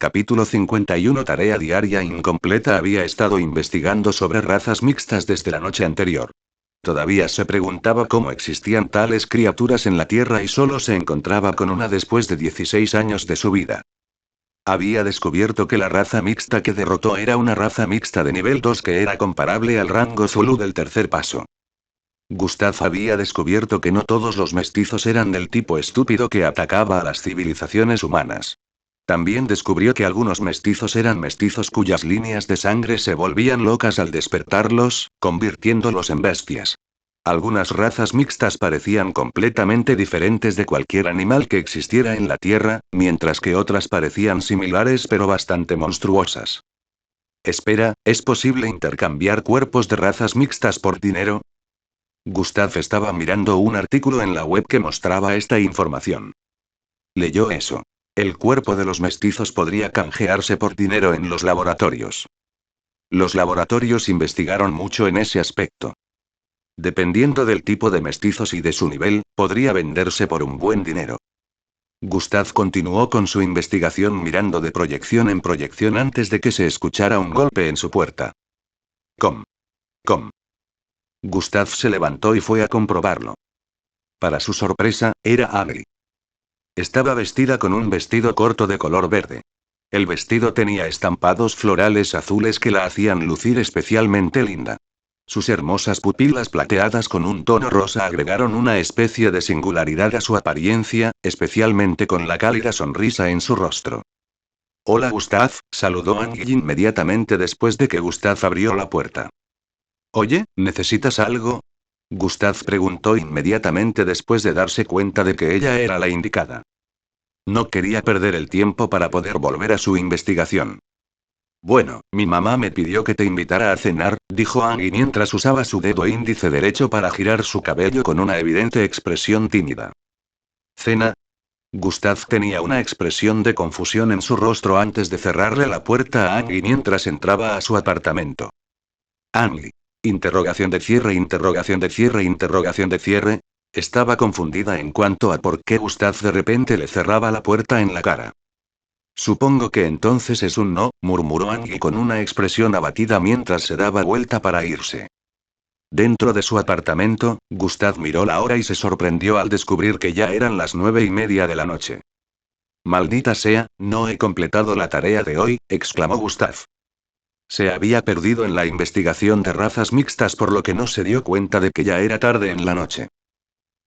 Capítulo 51. Tarea diaria incompleta. Había estado investigando sobre razas mixtas desde la noche anterior. Todavía se preguntaba cómo existían tales criaturas en la Tierra y solo se encontraba con una después de 16 años de su vida. Había descubierto que la raza mixta que derrotó era una raza mixta de nivel 2 que era comparable al rango Zulu del tercer paso. Gustav había descubierto que no todos los mestizos eran del tipo estúpido que atacaba a las civilizaciones humanas. También descubrió que algunos mestizos eran mestizos cuyas líneas de sangre se volvían locas al despertarlos, convirtiéndolos en bestias. Algunas razas mixtas parecían completamente diferentes de cualquier animal que existiera en la Tierra, mientras que otras parecían similares pero bastante monstruosas. Espera, ¿es posible intercambiar cuerpos de razas mixtas por dinero? Gustav estaba mirando un artículo en la web que mostraba esta información. Leyó eso. El cuerpo de los mestizos podría canjearse por dinero en los laboratorios. Los laboratorios investigaron mucho en ese aspecto. Dependiendo del tipo de mestizos y de su nivel, podría venderse por un buen dinero. Gustav continuó con su investigación mirando de proyección en proyección antes de que se escuchara un golpe en su puerta. Com. Gustav se levantó y fue a comprobarlo. Para su sorpresa, era Agri. Estaba vestida con un vestido corto de color verde. El vestido tenía estampados florales azules que la hacían lucir especialmente linda. Sus hermosas pupilas plateadas con un tono rosa agregaron una especie de singularidad a su apariencia, especialmente con la cálida sonrisa en su rostro. Hola Gustav, saludó Angie inmediatamente después de que Gustav abrió la puerta. Oye, ¿necesitas algo? Gustav preguntó inmediatamente después de darse cuenta de que ella era la indicada. No quería perder el tiempo para poder volver a su investigación. Bueno, mi mamá me pidió que te invitara a cenar, dijo Angie mientras usaba su dedo índice derecho para girar su cabello con una evidente expresión tímida. ¿Cena? Gustav tenía una expresión de confusión en su rostro antes de cerrarle la puerta a Angie mientras entraba a su apartamento. Angie. Interrogación de cierre, interrogación de cierre, interrogación de cierre. Estaba confundida en cuanto a por qué Gustav de repente le cerraba la puerta en la cara. Supongo que entonces es un no, murmuró Angie con una expresión abatida mientras se daba vuelta para irse. Dentro de su apartamento, Gustav miró la hora y se sorprendió al descubrir que ya eran las 9:30 de la noche. Maldita sea, no he completado la tarea de hoy, exclamó Gustav. Se había perdido en la investigación de razas mixtas por lo que no se dio cuenta de que ya era tarde en la noche.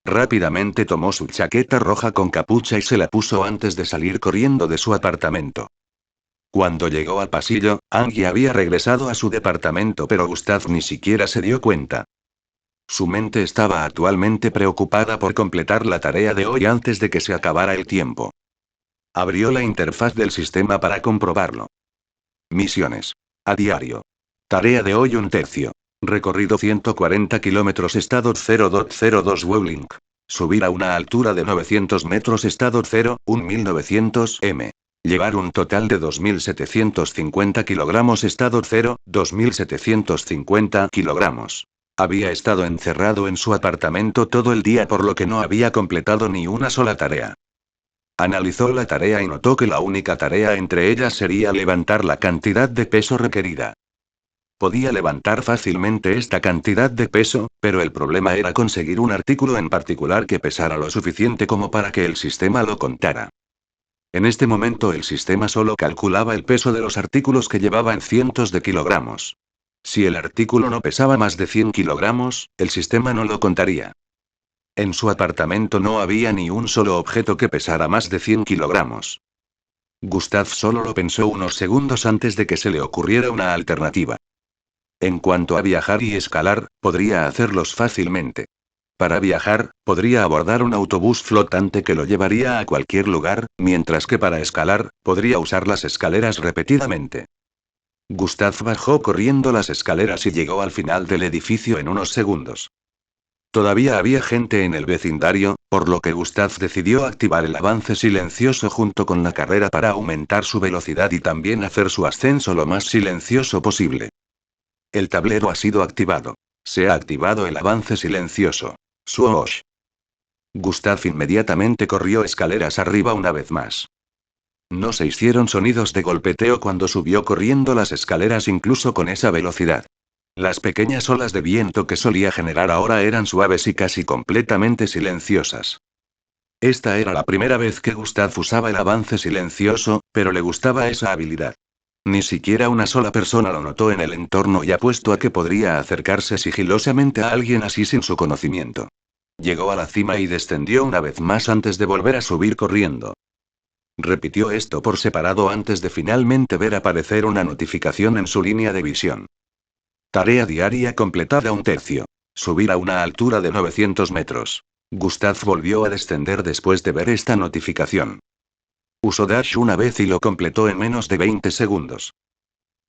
Rápidamente tomó su chaqueta roja con capucha y se la puso antes de salir corriendo de su apartamento. Cuando llegó al pasillo, Angie había regresado a su departamento pero Gustav ni siquiera se dio cuenta. Su mente estaba actualmente preocupada por completar la tarea de hoy antes de que se acabara el tiempo. Abrió la interfaz del sistema para comprobarlo. Misiones. A diario. Tarea de hoy 1/3. Recorrido 140 kilómetros estado 0.02 Wewlink. Subir a una altura de 900 metros estado 0, 1900 m. Llevar un total de 2.750 kilogramos estado 0, 2.750 kilogramos. Había estado encerrado en su apartamento todo el día por lo que no había completado ni una sola tarea. Analizó la tarea y notó que la única tarea entre ellas sería levantar la cantidad de peso requerida. Podía levantar fácilmente esta cantidad de peso, pero el problema era conseguir un artículo en particular que pesara lo suficiente como para que el sistema lo contara. En este momento el sistema solo calculaba el peso de los artículos que llevaba en cientos de kilogramos. Si el artículo no pesaba más de 100 kilogramos, el sistema no lo contaría. En su apartamento no había ni un solo objeto que pesara más de 100 kilogramos. Gustav solo lo pensó unos segundos antes de que se le ocurriera una alternativa. En cuanto a viajar y escalar, podría hacerlos fácilmente. Para viajar, podría abordar un autobús flotante que lo llevaría a cualquier lugar, mientras que para escalar, podría usar las escaleras repetidamente. Gustav bajó corriendo las escaleras y llegó al final del edificio en unos segundos. Todavía había gente en el vecindario, por lo que Gustav decidió activar el avance silencioso junto con la carrera para aumentar su velocidad y también hacer su ascenso lo más silencioso posible. El tablero ha sido activado. Se ha activado el avance silencioso. Swoosh. Gustav inmediatamente corrió escaleras arriba una vez más. No se hicieron sonidos de golpeteo cuando subió corriendo las escaleras incluso con esa velocidad. Las pequeñas olas de viento que solía generar ahora eran suaves y casi completamente silenciosas. Esta era la primera vez que Gustav usaba el avance silencioso, pero le gustaba esa habilidad. Ni siquiera una sola persona lo notó en el entorno y apuesto a que podría acercarse sigilosamente a alguien así sin su conocimiento. Llegó a la cima y descendió una vez más antes de volver a subir corriendo. Repitió esto por separado antes de finalmente ver aparecer una notificación en su línea de visión. Tarea diaria completada 1/3. Subir a una altura de 900 metros. Gustav volvió a descender después de ver esta notificación. Usó Dash una vez y lo completó en menos de 20 segundos.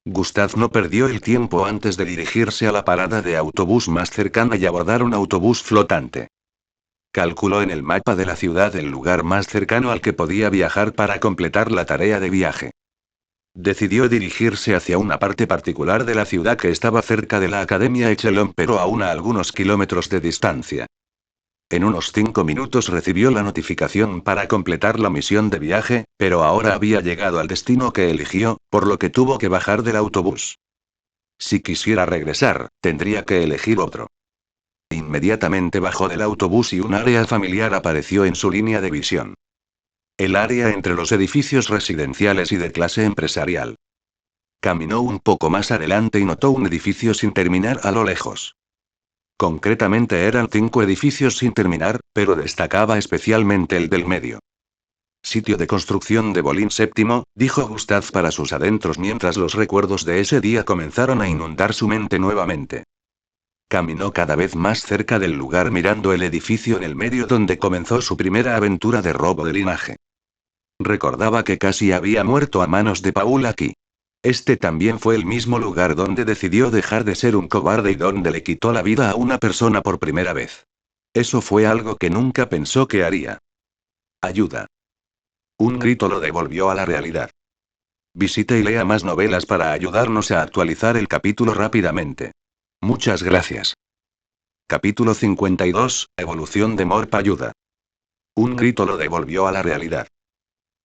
Gustav no perdió el tiempo antes de dirigirse a la parada de autobús más cercana y abordar un autobús flotante. Calculó en el mapa de la ciudad el lugar más cercano al que podía viajar para completar la tarea de viaje. Decidió dirigirse hacia una parte particular de la ciudad que estaba cerca de la Academia Echelon pero aún a algunos kilómetros de distancia. En unos 5 minutos recibió la notificación para completar la misión de viaje, pero ahora había llegado al destino que eligió, por lo que tuvo que bajar del autobús. Si quisiera regresar, tendría que elegir otro. Inmediatamente bajó del autobús y un área familiar apareció en su línea de visión. El área entre los edificios residenciales y de clase empresarial. Caminó un poco más adelante y notó un edificio sin terminar a lo lejos. Concretamente eran 5 edificios sin terminar, pero destacaba especialmente el del medio. Sitio de construcción de Bolín VII, dijo Gustav para sus adentros mientras los recuerdos de ese día comenzaron a inundar su mente nuevamente. Caminó cada vez más cerca del lugar mirando el edificio en el medio donde comenzó su primera aventura de robo de linaje. Recordaba que casi había muerto a manos de Paul aquí. Este también fue el mismo lugar donde decidió dejar de ser un cobarde y donde le quitó la vida a una persona por primera vez. Eso fue algo que nunca pensó que haría. Ayuda. Un grito lo devolvió a la realidad. Visite y lea más novelas para ayudarnos a actualizar el capítulo rápidamente. Muchas gracias. Capítulo 52, Evolución de Morp ayuda. Un grito lo devolvió a la realidad.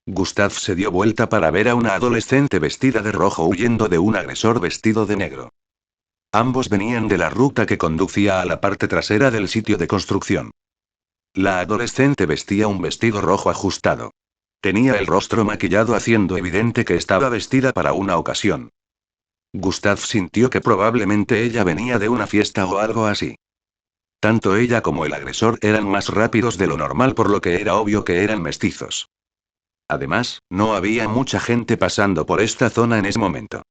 Gustav se dio vuelta para ver a una adolescente vestida de rojo huyendo de un agresor vestido de negro. Ambos venían de la ruta que conducía a la parte trasera del sitio de construcción. La adolescente vestía un vestido rojo ajustado. Tenía el rostro maquillado haciendo evidente que estaba vestida para una ocasión. Gustav sintió que probablemente ella venía de una fiesta o algo así. Tanto ella como el agresor eran más rápidos de lo normal por lo que era obvio que eran mestizos. Además, no había mucha gente pasando por esta zona en ese momento.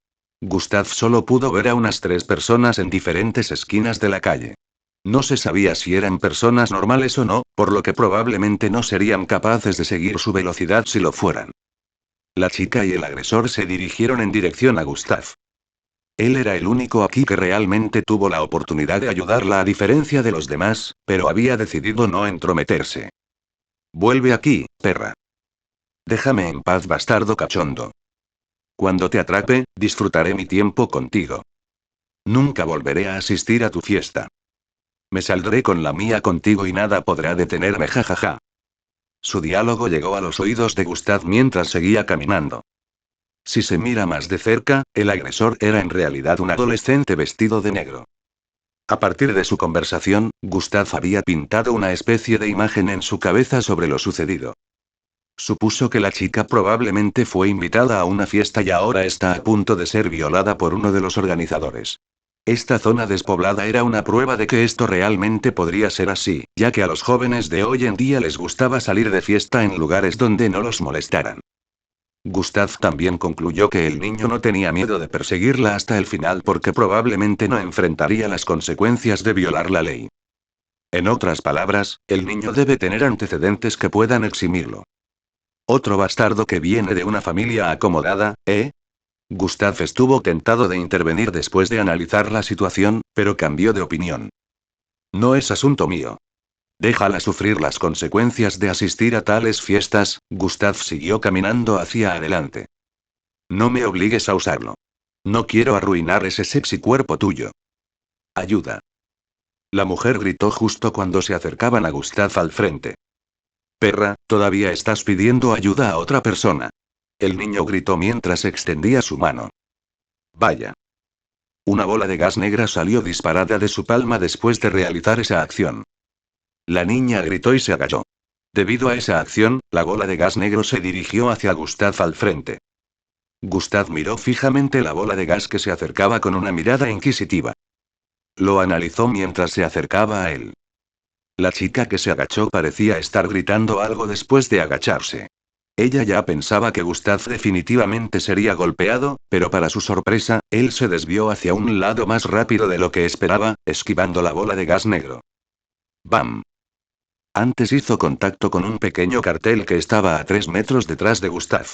Gustav solo pudo ver a unas 3 personas en diferentes esquinas de la calle. No se sabía si eran personas normales o no, por lo que probablemente no serían capaces de seguir su velocidad si lo fueran. La chica y el agresor se dirigieron en dirección a Gustav. Él era el único aquí que realmente tuvo la oportunidad de ayudarla a diferencia de los demás, pero había decidido no entrometerse. Vuelve aquí, perra. Déjame en paz, bastardo cachondo. Cuando te atrape, disfrutaré mi tiempo contigo. Nunca volveré a asistir a tu fiesta. Me saldré con la mía contigo y nada podrá detenerme, jajaja. Su diálogo llegó a los oídos de Gustav mientras seguía caminando. Si se mira más de cerca, el agresor era en realidad un adolescente vestido de negro. A partir de su conversación, Gustav había pintado una especie de imagen en su cabeza sobre lo sucedido. Supuso que la chica probablemente fue invitada a una fiesta y ahora está a punto de ser violada por uno de los organizadores. Esta zona despoblada era una prueba de que esto realmente podría ser así, ya que a los jóvenes de hoy en día les gustaba salir de fiesta en lugares donde no los molestaran. Gustav también concluyó que el niño no tenía miedo de perseguirla hasta el final porque probablemente no enfrentaría las consecuencias de violar la ley. En otras palabras, el niño debe tener antecedentes que puedan eximirlo. Otro bastardo que viene de una familia acomodada, ¿eh? Gustav estuvo tentado de intervenir después de analizar la situación, pero cambió de opinión. No es asunto mío. Déjala sufrir las consecuencias de asistir a tales fiestas. Gustav siguió caminando hacia adelante. No me obligues a usarlo. No quiero arruinar ese sexy cuerpo tuyo. Ayuda. La mujer gritó justo cuando se acercaban a Gustav al frente. Perra, todavía estás pidiendo ayuda a otra persona. El niño gritó mientras extendía su mano. Vaya. Una bola de gas negra salió disparada de su palma después de realizar esa acción. La niña gritó y se agachó. Debido a esa acción, la bola de gas negro se dirigió hacia Gustav al frente. Gustav miró fijamente la bola de gas que se acercaba con una mirada inquisitiva. Lo analizó mientras se acercaba a él. La chica que se agachó parecía estar gritando algo después de agacharse. Ella ya pensaba que Gustav definitivamente sería golpeado, pero para su sorpresa, él se desvió hacia un lado más rápido de lo que esperaba, esquivando la bola de gas negro. ¡Bam! Antes hizo contacto con un pequeño cartel que estaba a 3 metros detrás de Gustav.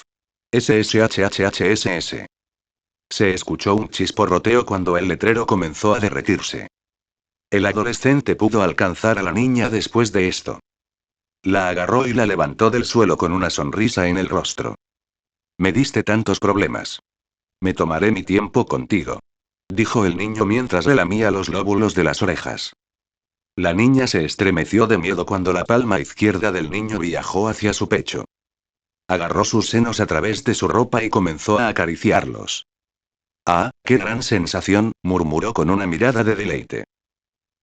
SSHHHSS. Se escuchó un chisporroteo cuando el letrero comenzó a derretirse. El adolescente pudo alcanzar a la niña después de esto. La agarró y la levantó del suelo con una sonrisa en el rostro. Me diste tantos problemas. Me tomaré mi tiempo contigo. Dijo el niño mientras le lamía los lóbulos de las orejas. La niña se estremeció de miedo cuando la palma izquierda del niño viajó hacia su pecho. Agarró sus senos a través de su ropa y comenzó a acariciarlos. Ah, qué gran sensación, murmuró con una mirada de deleite.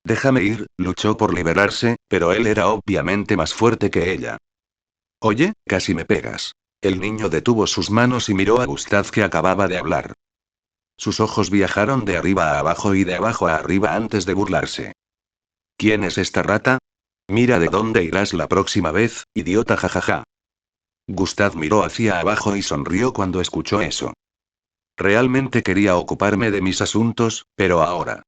Déjame ir, luchó por liberarse, pero él era obviamente más fuerte que ella. Oye, casi me pegas. El niño detuvo sus manos y miró a Gustav que acababa de hablar. Sus ojos viajaron de arriba a abajo y de abajo a arriba antes de burlarse. ¿Quién es esta rata? Mira de dónde irás la próxima vez, idiota jajaja. Gustav miró hacia abajo y sonrió cuando escuchó eso. Realmente quería ocuparme de mis asuntos, pero ahora.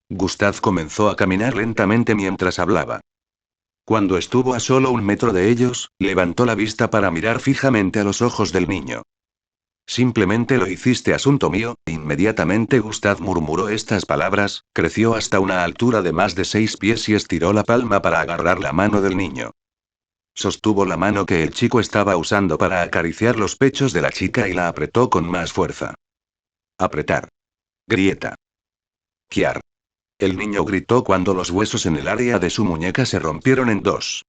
Gustav comenzó a caminar lentamente mientras hablaba. Cuando estuvo a solo 1 metro de ellos, levantó la vista para mirar fijamente a los ojos del niño. Simplemente lo hiciste asunto mío. Inmediatamente Gustav murmuró estas palabras, creció hasta una altura de más de 6 pies y estiró la palma para agarrar la mano del niño. Sostuvo la mano que el chico estaba usando para acariciar los pechos de la chica y la apretó con más fuerza. Apretar. Grieta. Kiar. El niño gritó cuando los huesos en el área de su muñeca se rompieron en dos.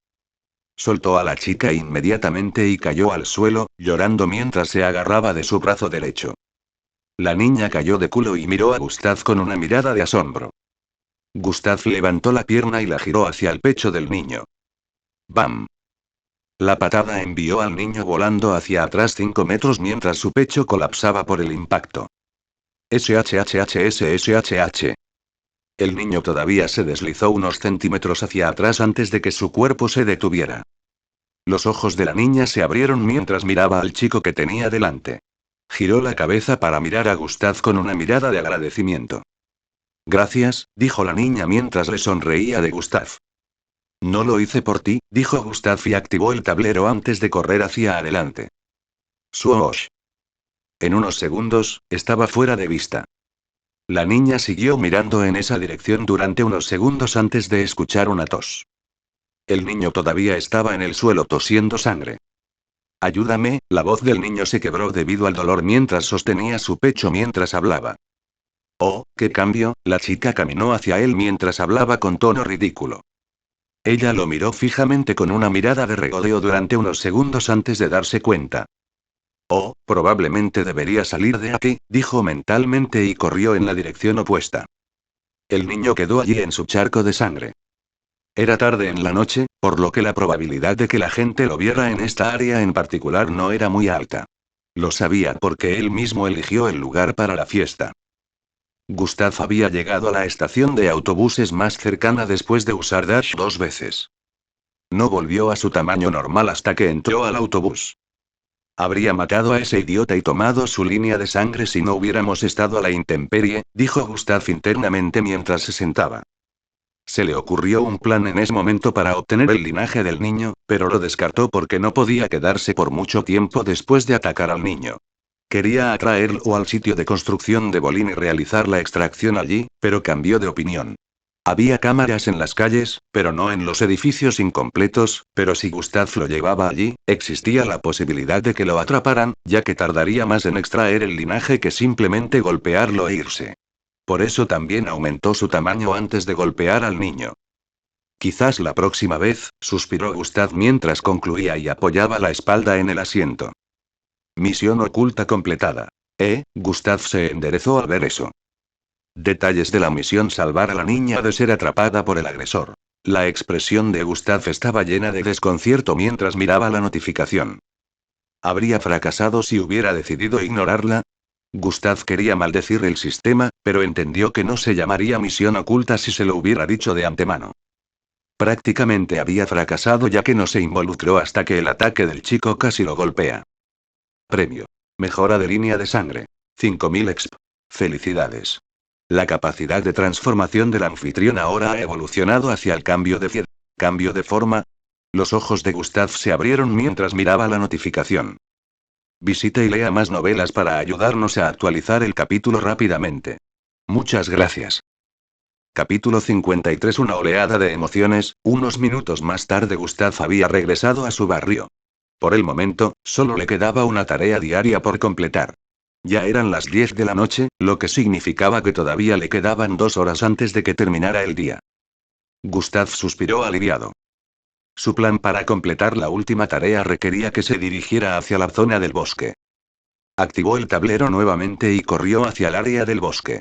Soltó a la chica inmediatamente y cayó al suelo, llorando mientras se agarraba de su brazo derecho. La niña cayó de culo y miró a Gustav con una mirada de asombro. Gustav levantó la pierna y la giró hacia el pecho del niño. ¡Bam! La patada envió al niño volando hacia atrás 5 metros mientras su pecho colapsaba por el impacto. SHHHSSHH. El niño todavía se deslizó unos centímetros hacia atrás antes de que su cuerpo se detuviera. Los ojos de la niña se abrieron mientras miraba al chico que tenía delante. Giró la cabeza para mirar a Gustav con una mirada de agradecimiento. Gracias, dijo la niña mientras le sonreía de Gustav. No lo hice por ti, dijo Gustav y activó el tablero antes de correr hacia adelante. Swoosh. En unos segundos, estaba fuera de vista. La niña siguió mirando en esa dirección durante unos segundos antes de escuchar una tos. El niño todavía estaba en el suelo tosiendo sangre. Ayúdame, la voz del niño se quebró debido al dolor mientras sostenía su pecho mientras hablaba. Oh, qué cambio, la chica caminó hacia él mientras hablaba con tono ridículo. Ella lo miró fijamente con una mirada de regodeo durante unos segundos antes de darse cuenta. Oh, probablemente debería salir de aquí, dijo mentalmente y corrió en la dirección opuesta. El niño quedó allí en su charco de sangre. Era tarde en la noche, por lo que la probabilidad de que la gente lo viera en esta área en particular no era muy alta. Lo sabía porque él mismo eligió el lugar para la fiesta. Gustav había llegado a la estación de autobuses más cercana después de usar Dash 2 veces. No volvió a su tamaño normal hasta que entró al autobús. Habría matado a ese idiota y tomado su línea de sangre si no hubiéramos estado a la intemperie, dijo Gustav internamente mientras se sentaba. Se le ocurrió un plan en ese momento para obtener el linaje del niño, pero lo descartó porque no podía quedarse por mucho tiempo después de atacar al niño. Quería atraerlo al sitio de construcción de Bolín y realizar la extracción allí, pero cambió de opinión. Había cámaras en las calles, pero no en los edificios incompletos, pero si Gustav lo llevaba allí, existía la posibilidad de que lo atraparan, ya que tardaría más en extraer el linaje que simplemente golpearlo e irse. Por eso también aumentó su tamaño antes de golpear al niño. Quizás la próxima vez, suspiró Gustav mientras concluía y apoyaba la espalda en el asiento. Misión oculta completada. Gustav se enderezó al ver eso. Detalles de la misión: salvar a la niña de ser atrapada por el agresor. La expresión de Gustav estaba llena de desconcierto mientras miraba la notificación. ¿Habría fracasado si hubiera decidido ignorarla? Gustav quería maldecir el sistema, pero entendió que no se llamaría misión oculta si se lo hubiera dicho de antemano. Prácticamente había fracasado ya que no se involucró hasta que el ataque del chico casi lo golpea. Premio. Mejora de línea de sangre. 5000 exp. Felicidades. La capacidad de transformación del anfitrión ahora ha evolucionado hacia el cambio de piel. ¿Cambio de forma? Los ojos de Gustav se abrieron mientras miraba la notificación. Visite y lea más novelas para ayudarnos a actualizar el capítulo rápidamente. Muchas gracias. Capítulo 53. Una oleada de emociones. Unos minutos más tarde Gustav había regresado a su barrio. Por el momento, solo le quedaba una tarea diaria por completar. Ya eran las 10 de la noche, lo que significaba que todavía le quedaban 2 horas antes de que terminara el día. Gustav suspiró aliviado. Su plan para completar la última tarea requería que se dirigiera hacia la zona del bosque. Activó el tablero nuevamente y corrió hacia el área del bosque.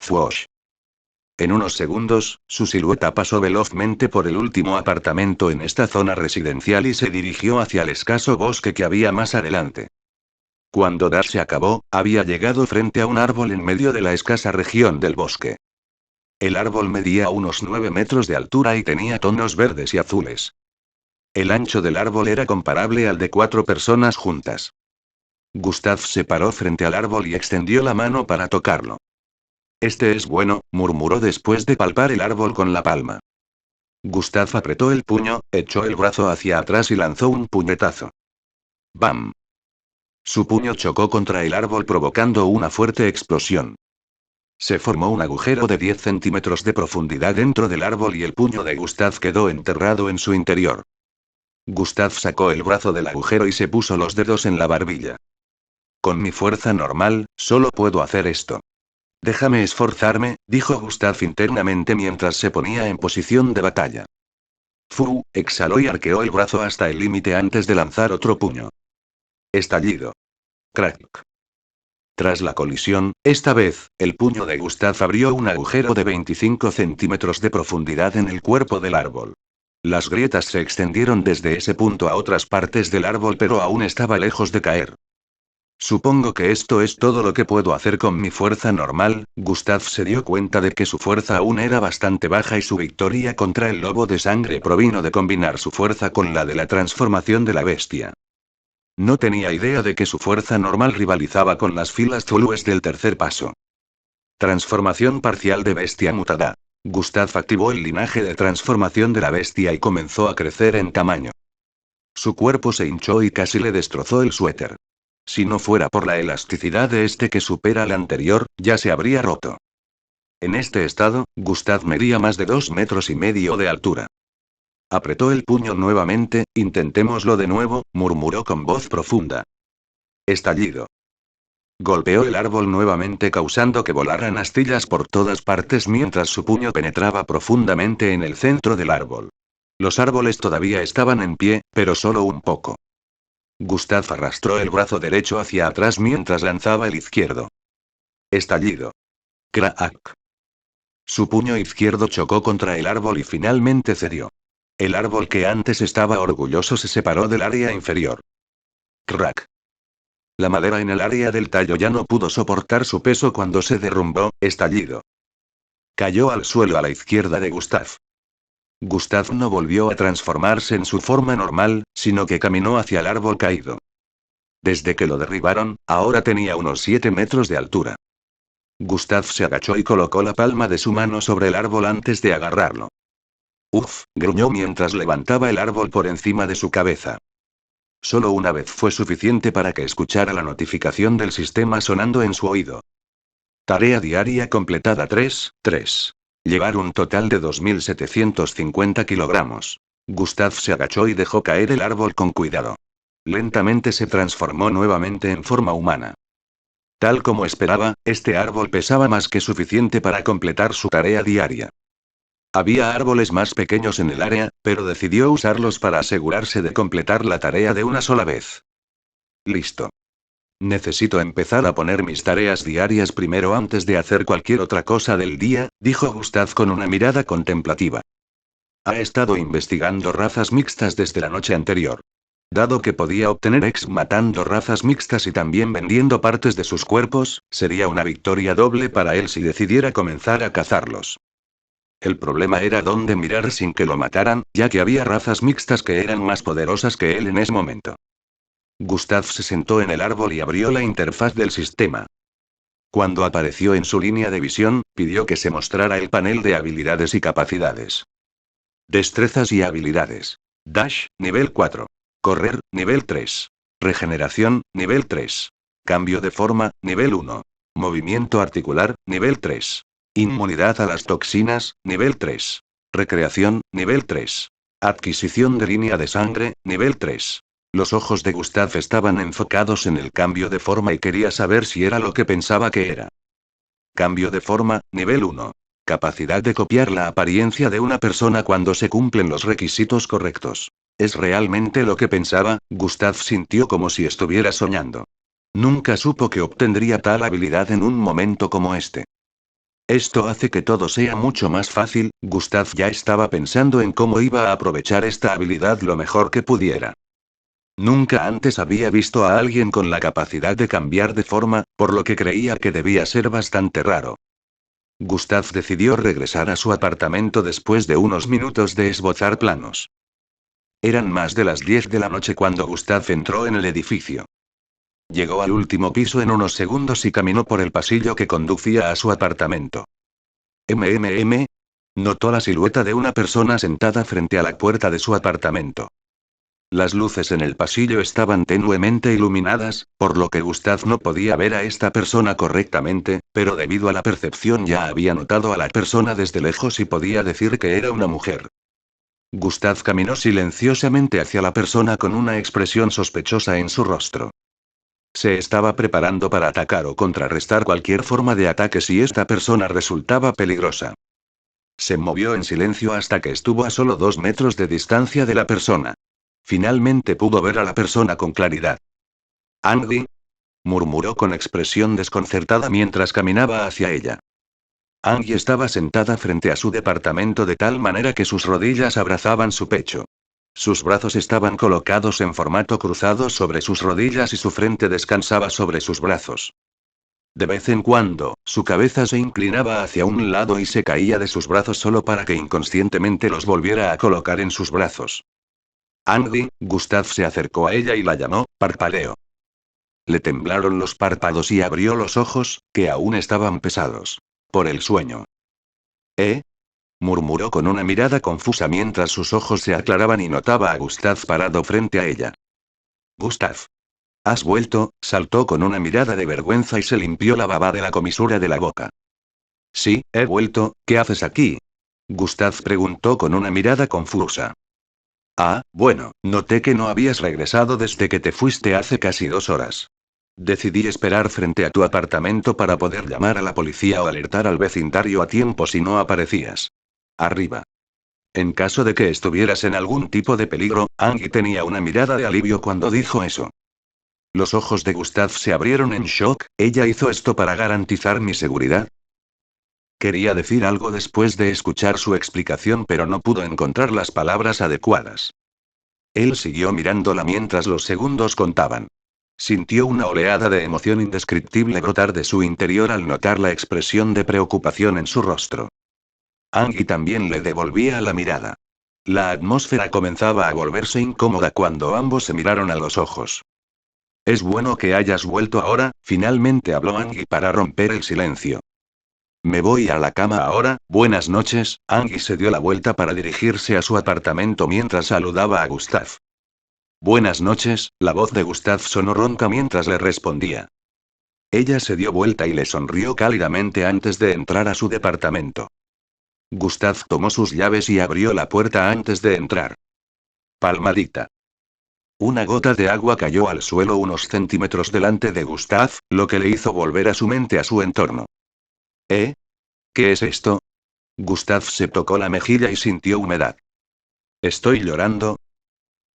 ¡Zwosh! En unos segundos, su silueta pasó velozmente por el último apartamento en esta zona residencial y se dirigió hacia el escaso bosque que había más adelante. Cuando Dash se acabó, había llegado frente a un árbol en medio de la escasa región del bosque. El árbol medía unos 9 metros de altura y tenía tonos verdes y azules. El ancho del árbol era comparable al de 4 personas juntas. Gustav se paró frente al árbol y extendió la mano para tocarlo. Este es bueno, murmuró después de palpar el árbol con la palma. Gustav apretó el puño, echó el brazo hacia atrás y lanzó un puñetazo. ¡Bam! Su puño chocó contra el árbol provocando una fuerte explosión. Se formó un agujero de 10 centímetros de profundidad dentro del árbol y el puño de Gustav quedó enterrado en su interior. Gustav sacó el brazo del agujero y se puso los dedos en la barbilla. Con mi fuerza normal, solo puedo hacer esto. Déjame esforzarme, dijo Gustav internamente mientras se ponía en posición de batalla. Fu, exhaló y arqueó el brazo hasta el límite antes de lanzar otro puño. Estallido. Crack. Tras la colisión, esta vez, el puño de Gustav abrió un agujero de 25 centímetros de profundidad en el cuerpo del árbol. Las grietas se extendieron desde ese punto a otras partes del árbol, pero aún estaba lejos de caer. Supongo que esto es todo lo que puedo hacer con mi fuerza normal. Gustav se dio cuenta de que su fuerza aún era bastante baja y su victoria contra el lobo de sangre provino de combinar su fuerza con la de la transformación de la bestia. No tenía idea de que su fuerza normal rivalizaba con las filas zulúes del tercer paso. Transformación parcial de bestia mutada. Gustav activó el linaje de transformación de la bestia y comenzó a crecer en tamaño. Su cuerpo se hinchó y casi le destrozó el suéter. Si no fuera por la elasticidad de este que supera al anterior, ya se habría roto. En este estado, Gustav medía más de 2,5 metros de altura. Apretó el puño nuevamente. Intentémoslo de nuevo, murmuró con voz profunda. Estallido. Golpeó el árbol nuevamente causando que volaran astillas por todas partes mientras su puño penetraba profundamente en el centro del árbol. Los árboles todavía estaban en pie, pero solo un poco. Gustav arrastró el brazo derecho hacia atrás mientras lanzaba el izquierdo. Estallido. Crack. Su puño izquierdo chocó contra el árbol y finalmente cedió. El árbol que antes estaba orgulloso se separó del área inferior. Crack. La madera en el área del tallo ya no pudo soportar su peso cuando se derrumbó. Estallido. Cayó al suelo a la izquierda de Gustav. Gustav no volvió a transformarse en su forma normal, sino que caminó hacia el árbol caído. Desde que lo derribaron, ahora tenía unos 7 metros de altura. Gustav se agachó y colocó la palma de su mano sobre el árbol antes de agarrarlo. Uf, gruñó mientras levantaba el árbol por encima de su cabeza. Solo una vez fue suficiente para que escuchara la notificación del sistema sonando en su oído. Tarea diaria completada 3. Llevar un total de 2.750 kilogramos. Gustav se agachó y dejó caer el árbol con cuidado. Lentamente se transformó nuevamente en forma humana. Tal como esperaba, este árbol pesaba más que suficiente para completar su tarea diaria. Había árboles más pequeños en el área, pero decidió usarlos para asegurarse de completar la tarea de una sola vez. Listo. Necesito empezar a poner mis tareas diarias primero antes de hacer cualquier otra cosa del día, dijo Gustav con una mirada contemplativa. Ha estado investigando razas mixtas desde la noche anterior. Dado que podía obtener ex matando razas mixtas y también vendiendo partes de sus cuerpos, sería una victoria doble para él si decidiera comenzar a cazarlos. El problema era dónde mirar sin que lo mataran, ya que había razas mixtas que eran más poderosas que él en ese momento. Gustav se sentó en el árbol y abrió la interfaz del sistema. Cuando apareció en su línea de visión, pidió que se mostrara el panel de habilidades y capacidades. Destrezas y habilidades. Dash, nivel 4. Correr, nivel 3. Regeneración, nivel 3. Cambio de forma, nivel 1. Movimiento articular, nivel 3. Inmunidad a las toxinas, nivel 3. Recreación, nivel 3. Adquisición de línea de sangre, nivel 3. Los ojos de Gustav estaban enfocados en el cambio de forma y quería saber si era lo que pensaba que era. Cambio de forma, nivel 1. Capacidad de copiar la apariencia de una persona cuando se cumplen los requisitos correctos. ¿Es realmente lo que pensaba? Gustav sintió como si estuviera soñando. Nunca supo que obtendría tal habilidad en un momento como este. Esto hace que todo sea mucho más fácil. Gustav ya estaba pensando en cómo iba a aprovechar esta habilidad lo mejor que pudiera. Nunca antes había visto a alguien con la capacidad de cambiar de forma, por lo que creía que debía ser bastante raro. Gustav decidió regresar a su apartamento después de unos minutos de esbozar planos. Eran más de las 10 de la noche cuando Gustav entró en el edificio. Llegó al último piso en unos segundos y caminó por el pasillo que conducía a su apartamento. Notó la silueta de una persona sentada frente a la puerta de su apartamento. Las luces en el pasillo estaban tenuemente iluminadas, por lo que Gustav no podía ver a esta persona correctamente, pero debido a la percepción ya había notado a la persona desde lejos y podía decir que era una mujer. Gustav caminó silenciosamente hacia la persona con una expresión sospechosa en su rostro. Se estaba preparando para atacar o contrarrestar cualquier forma de ataque si esta persona resultaba peligrosa. Se movió en silencio hasta que estuvo a solo 2 metros de distancia de la persona. Finalmente pudo ver a la persona con claridad. «Andy», murmuró con expresión desconcertada mientras caminaba hacia ella. Angie estaba sentada frente a su departamento de tal manera que sus rodillas abrazaban su pecho. Sus brazos estaban colocados en formato cruzado sobre sus rodillas y su frente descansaba sobre sus brazos. De vez en cuando, su cabeza se inclinaba hacia un lado y se caía de sus brazos solo para que inconscientemente los volviera a colocar en sus brazos. «Andy», Gustav se acercó a ella y la llamó, parpadeó. Le temblaron los párpados y abrió los ojos, que aún estaban pesados. Por el sueño. Murmuró con una mirada confusa mientras sus ojos se aclaraban y notaba a Gustav parado frente a ella. «Gustav. ¿Has vuelto?», saltó con una mirada de vergüenza y se limpió la baba de la comisura de la boca. «Sí, he vuelto, ¿qué haces aquí?», Gustav preguntó con una mirada confusa. «Ah, bueno, noté que no habías regresado desde que te fuiste hace casi 2 horas. Decidí esperar frente a tu apartamento para poder llamar a la policía o alertar al vecindario a tiempo si no aparecías. Arriba. En caso de que estuvieras en algún tipo de peligro», Angie tenía una mirada de alivio cuando dijo eso. Los ojos de Gustav se abrieron en shock. ¿Ella hizo esto para garantizar mi seguridad? Quería decir algo después de escuchar su explicación, pero no pudo encontrar las palabras adecuadas. Él siguió mirándola mientras los segundos contaban. Sintió una oleada de emoción indescriptible brotar de su interior al notar la expresión de preocupación en su rostro. Angie también le devolvía la mirada. La atmósfera comenzaba a volverse incómoda cuando ambos se miraron a los ojos. «Es bueno que hayas vuelto ahora», finalmente habló Angie para romper el silencio. «Me voy a la cama ahora, buenas noches». Angie se dio la vuelta para dirigirse a su apartamento mientras saludaba a Gustav. «Buenas noches», la voz de Gustav sonó ronca mientras le respondía. Ella se dio vuelta y le sonrió cálidamente antes de entrar a su departamento. Gustav tomó sus llaves y abrió la puerta antes de entrar. Palmadita. Una gota de agua cayó al suelo unos centímetros delante de Gustav, lo que le hizo volver a su mente a su entorno. ¿Qué es esto? Gustav se tocó la mejilla y sintió humedad. ¿Estoy llorando?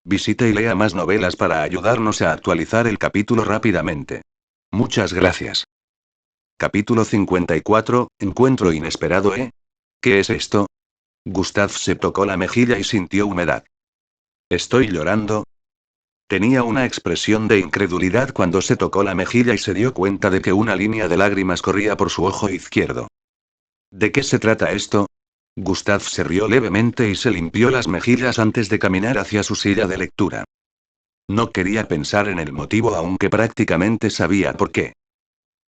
Visite y lea más novelas para ayudarnos a actualizar el capítulo rápidamente. Muchas gracias. Capítulo 54, Encuentro inesperado, ¿eh? ¿Qué es esto? Gustav se tocó la mejilla y sintió humedad. ¿Estoy llorando? Tenía una expresión de incredulidad cuando se tocó la mejilla y se dio cuenta de que una línea de lágrimas corría por su ojo izquierdo. ¿De qué se trata esto? Gustav se rió levemente y se limpió las mejillas antes de caminar hacia su silla de lectura. No quería pensar en el motivo aunque prácticamente sabía por qué.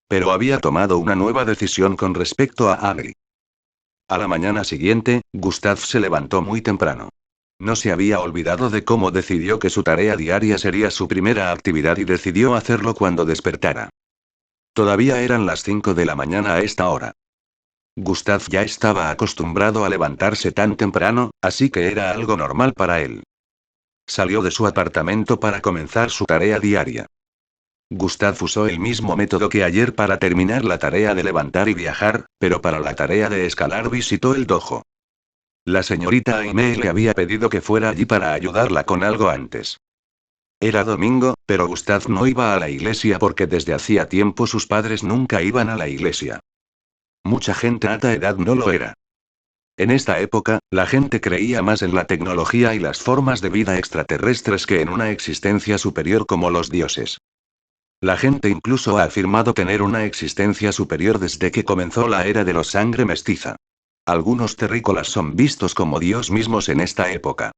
Pero había tomado una nueva decisión con respecto a Agri. A la mañana siguiente, Gustav se levantó muy temprano. No se había olvidado de cómo decidió que su tarea diaria sería su primera actividad y decidió hacerlo cuando despertara. Todavía eran las 5 de la mañana a esta hora. Gustav ya estaba acostumbrado a levantarse tan temprano, así que era algo normal para él. Salió de su apartamento para comenzar su tarea diaria. Gustav usó el mismo método que ayer para terminar la tarea de levantar y viajar, pero para la tarea de escalar visitó el dojo. La señorita Aimee le había pedido que fuera allí para ayudarla con algo antes. Era domingo, pero Gustav no iba a la iglesia porque desde hacía tiempo sus padres nunca iban a la iglesia. Mucha gente a esta edad no lo era. En esta época, la gente creía más en la tecnología y las formas de vida extraterrestres que en una existencia superior como los dioses. La gente incluso ha afirmado tener una existencia superior desde que comenzó la era de los sangre mestiza. Algunos terrícolas son vistos como dios mismos en esta época.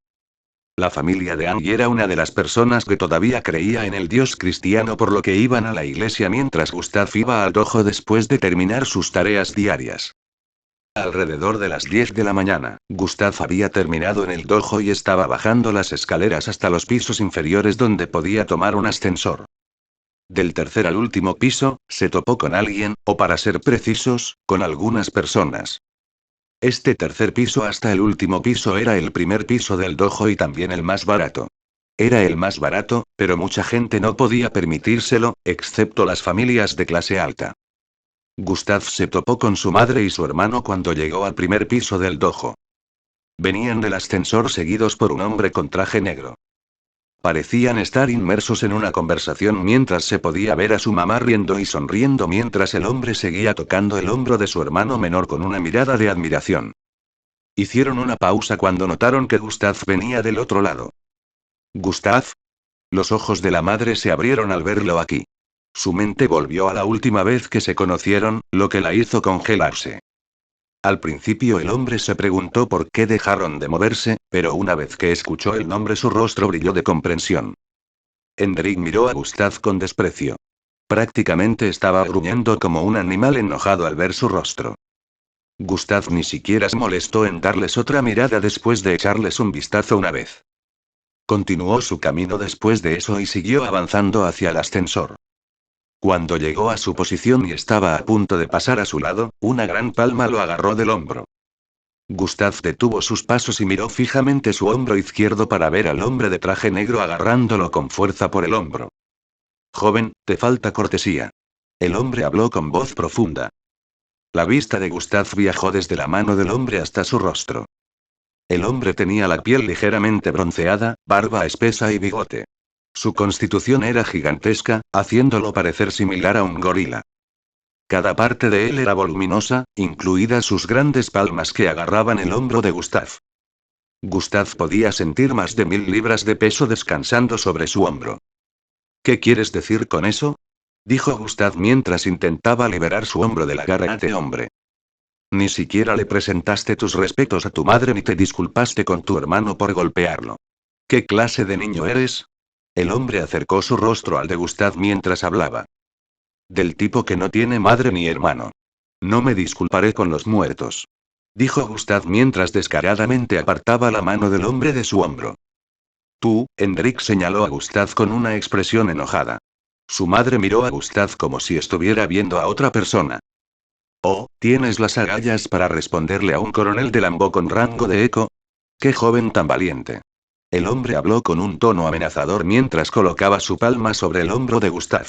La familia de Angie era una de las personas que todavía creía en el dios cristiano por lo que iban a la iglesia mientras Gustav iba al dojo después de terminar sus tareas diarias. Alrededor de las 10 de la mañana, Gustav había terminado en el dojo y estaba bajando las escaleras hasta los pisos inferiores donde podía tomar un ascensor. Del tercer al último piso, se topó con alguien, o para ser precisos, con algunas personas. Este tercer piso hasta el último piso era el primer piso del dojo y también el más barato. Era el más barato, pero mucha gente no podía permitírselo, excepto las familias de clase alta. Gustav se topó con su madre y su hermano cuando llegó al primer piso del dojo. Venían del ascensor seguidos por un hombre con traje negro. Parecían estar inmersos en una conversación mientras se podía ver a su mamá riendo y sonriendo mientras el hombre seguía tocando el hombro de su hermano menor con una mirada de admiración. Hicieron una pausa cuando notaron que Gustav venía del otro lado. ¿Gustav? Los ojos de la madre se abrieron al verlo aquí. Su mente volvió a la última vez que se conocieron, lo que la hizo congelarse. Al principio el hombre se preguntó por qué dejaron de moverse, pero una vez que escuchó el nombre su rostro brilló de comprensión. Hendrik miró a Gustav con desprecio. Prácticamente estaba gruñendo como un animal enojado al ver su rostro. Gustav ni siquiera se molestó en darles otra mirada después de echarles un vistazo una vez. Continuó su camino después de eso y siguió avanzando hacia el ascensor. Cuando llegó a su posición y estaba a punto de pasar a su lado, una gran palma lo agarró del hombro. Gustav detuvo sus pasos y miró fijamente su hombro izquierdo para ver al hombre de traje negro agarrándolo con fuerza por el hombro. Joven, te falta cortesía. El hombre habló con voz profunda. La vista de Gustav viajó desde la mano del hombre hasta su rostro. El hombre tenía la piel ligeramente bronceada, barba espesa y bigote. Su constitución era gigantesca, haciéndolo parecer similar a un gorila. Cada parte de él era voluminosa, incluidas sus grandes palmas que agarraban el hombro de Gustav. Gustav podía sentir más de 1000 libras de peso descansando sobre su hombro. ¿Qué quieres decir con eso? Dijo Gustav mientras intentaba liberar su hombro de la garra de hombre. Ni siquiera le presentaste tus respetos a tu madre ni te disculpaste con tu hermano por golpearlo. ¿Qué clase de niño eres? El hombre acercó su rostro al de Gustav mientras hablaba. Del tipo que no tiene madre ni hermano. No me disculparé con los muertos. Dijo Gustav mientras descaradamente apartaba la mano del hombre de su hombro. Tú, Hendrik señaló a Gustav con una expresión enojada. Su madre miró a Gustav como si estuviera viendo a otra persona. Oh, ¿tienes las agallas para responderle a un coronel de Lambo con rango de eco? ¡Qué joven tan valiente! El hombre habló con un tono amenazador mientras colocaba su palma sobre el hombro de Gustav.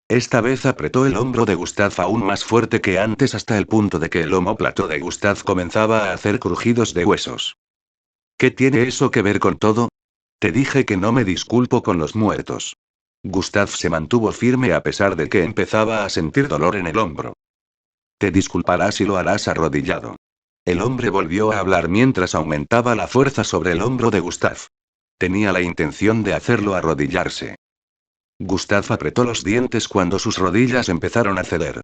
Esta vez apretó el hombro de Gustav aún más fuerte que antes hasta el punto de que el omóplato de Gustav comenzaba a hacer crujidos de huesos. ¿Qué tiene eso que ver con todo? Te dije que no me disculpo con los muertos. Gustav se mantuvo firme a pesar de que empezaba a sentir dolor en el hombro. Te disculparás y lo harás arrodillado. El hombre volvió a hablar mientras aumentaba la fuerza sobre el hombro de Gustav. Tenía la intención de hacerlo arrodillarse. Gustav apretó los dientes cuando sus rodillas empezaron a ceder.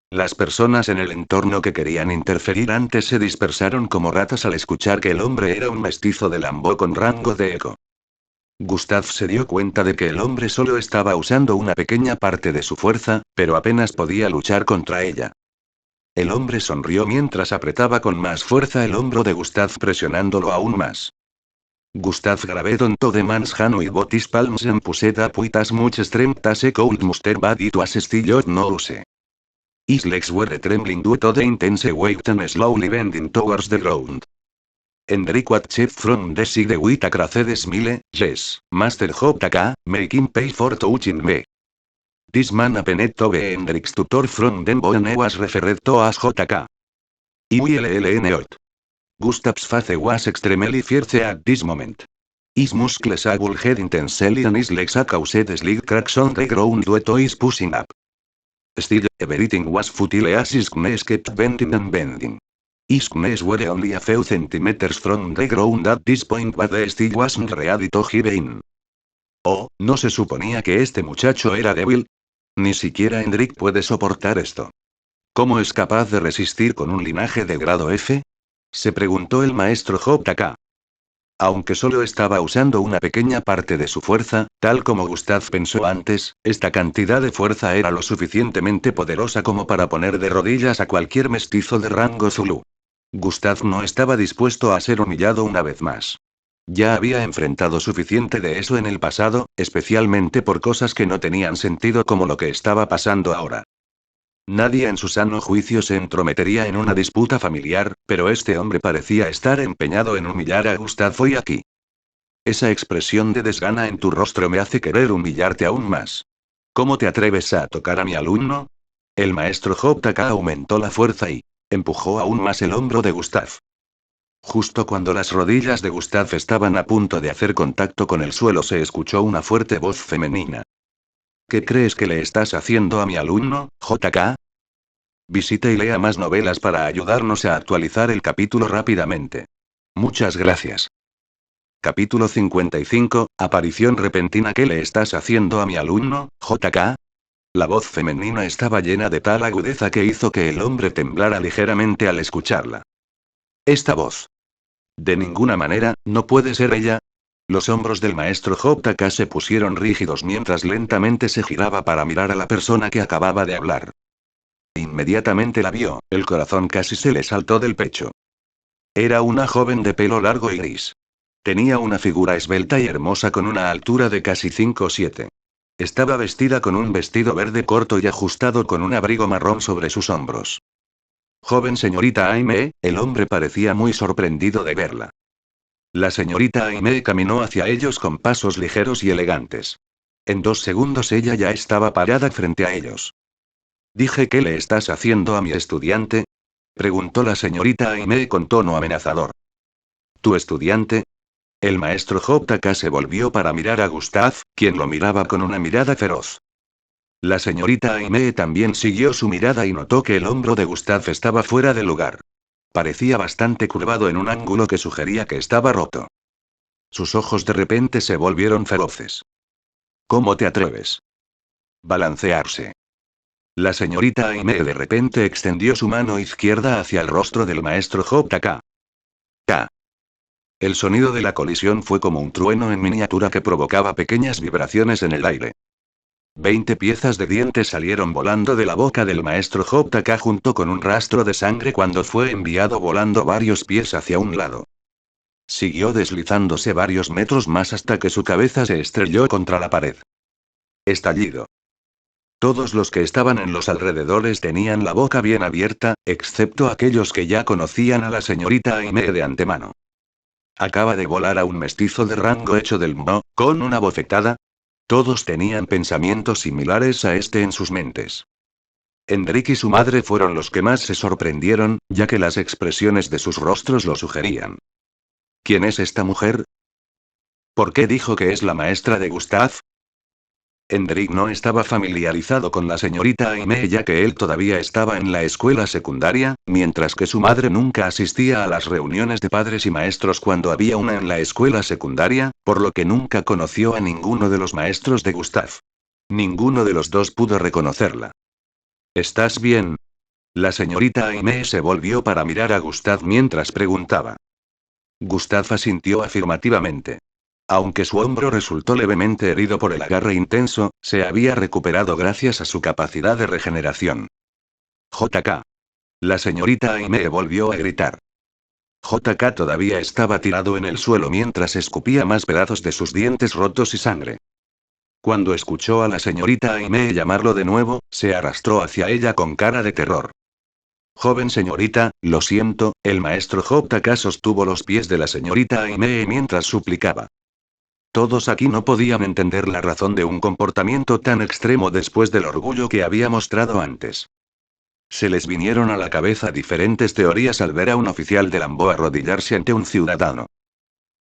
Las personas en el entorno que querían interferir antes se dispersaron como ratas al escuchar que el hombre era un mestizo de Lambo con rango de eco. Gustav se dio cuenta de que el hombre solo estaba usando una pequeña parte de su fuerza, pero apenas podía luchar contra ella. El hombre sonrió mientras apretaba con más fuerza el hombro de Gustav presionándolo aún más. Gustav gravedon de mans hano y botis palms en puseta puitas much strengtas e cold muster body to assistillot no use. His legs were trembling due to the intense weight and slowly bending towards the ground. Hendrik watched from the side with a crazy smile, yes, Master JK, making pay for touching me. This man happened to be Hendrik's tutor from den Boone was referred to as JK. IWLLN. Gustav's face was extremely fierce at this moment. His muscles bulged intensely and his legs caused slight cracks on the ground due to his pushing up. Still, everything was futile as his knees kept bending and bending. His knees were only a few centimeters from the ground at this point but the still wasn't ready to give in. Oh, ¿no se suponía que este muchacho era débil? Ni siquiera Hendrik puede soportar esto. ¿Cómo es capaz de resistir con un linaje de grado F? Se preguntó el maestro JK. Aunque solo estaba usando una pequeña parte de su fuerza, tal como Gustav pensó antes, esta cantidad de fuerza era lo suficientemente poderosa como para poner de rodillas a cualquier mestizo de rango Zulu. Gustav no estaba dispuesto a ser humillado una vez más. Ya había enfrentado suficiente de eso en el pasado, especialmente por cosas que no tenían sentido como lo que estaba pasando ahora. Nadie en su sano juicio se entrometería en una disputa familiar, pero este hombre parecía estar empeñado en humillar a Gustav hoy aquí. Esa expresión de desgana en tu rostro me hace querer humillarte aún más. ¿Cómo te atreves a tocar a mi alumno? El maestro JK aumentó la fuerza y empujó aún más el hombro de Gustav. Justo cuando las rodillas de Gustav estaban a punto de hacer contacto con el suelo se escuchó una fuerte voz femenina. ¿Qué crees que le estás haciendo a mi alumno, JK? Visita y lea más novelas para ayudarnos a actualizar el capítulo rápidamente. Muchas gracias. Capítulo 55, aparición repentina. ¿Qué le estás haciendo a mi alumno, JK? La voz femenina estaba llena de tal agudeza que hizo que el hombre temblara ligeramente al escucharla. Esta voz. De ninguna manera, no puede ser ella. Los hombros del maestro JK se pusieron rígidos mientras lentamente se giraba para mirar a la persona que acababa de hablar. Inmediatamente la vio, el corazón casi se le saltó del pecho. Era una joven de pelo largo y gris. Tenía una figura esbelta y hermosa con una altura de casi 5'7". Estaba vestida con un vestido verde corto y ajustado con un abrigo marrón sobre sus hombros. Joven señorita Aime, el hombre parecía muy sorprendido de verla. La señorita Aime caminó hacia ellos con pasos ligeros y elegantes. En 2 segundos ella ya estaba parada frente a ellos. Dije, ¿qué le estás haciendo a mi estudiante? Preguntó la señorita Aime con tono amenazador. ¿Tu estudiante? El maestro JK se volvió para mirar a Gustav, quien lo miraba con una mirada feroz. La señorita Aime también siguió su mirada y notó que el hombro de Gustav estaba fuera de lugar. Parecía bastante curvado en un ángulo que sugería que estaba roto. Sus ojos de repente se volvieron feroces. ¿Cómo te atreves? Balancearse. La señorita Aime de repente extendió su mano izquierda hacia el rostro del maestro JK. K. El sonido de la colisión fue como un trueno en miniatura que provocaba pequeñas vibraciones en el aire. 20 piezas de dientes salieron volando de la boca del maestro JK junto con un rastro de sangre cuando fue enviado volando varios pies hacia un lado. Siguió deslizándose varios metros más hasta que su cabeza se estrelló contra la pared. Estallido. Todos los que estaban en los alrededores tenían la boca bien abierta, excepto aquellos que ya conocían a la señorita Aime de antemano. Acaba de volar a un mestizo de rango hecho del Mo, con una bofetada. Todos tenían pensamientos similares a este en sus mentes. Hendrik y su madre fueron los que más se sorprendieron, ya que las expresiones de sus rostros lo sugerían. ¿Quién es esta mujer? ¿Por qué dijo que es la maestra de Gustav? Hendrik no estaba familiarizado con la señorita Aimee ya que él todavía estaba en la escuela secundaria, mientras que su madre nunca asistía a las reuniones de padres y maestros cuando había una en la escuela secundaria, por lo que nunca conoció a ninguno de los maestros de Gustav. Ninguno de los dos pudo reconocerla. ¿Estás bien? La señorita Aimee se volvió para mirar a Gustav mientras preguntaba. Gustav asintió afirmativamente. Aunque su hombro resultó levemente herido por el agarre intenso, se había recuperado gracias a su capacidad de regeneración. JK. La señorita Aimee volvió a gritar. JK todavía estaba tirado en el suelo mientras escupía más pedazos de sus dientes rotos y sangre. Cuando escuchó a la señorita Aimee llamarlo de nuevo, se arrastró hacia ella con cara de terror. Joven señorita, lo siento, el maestro JK sostuvo los pies de la señorita Aimee mientras suplicaba. Todos aquí no podían entender la razón de un comportamiento tan extremo después del orgullo que había mostrado antes. Se les vinieron a la cabeza diferentes teorías al ver a un oficial de Lambo arrodillarse ante un ciudadano.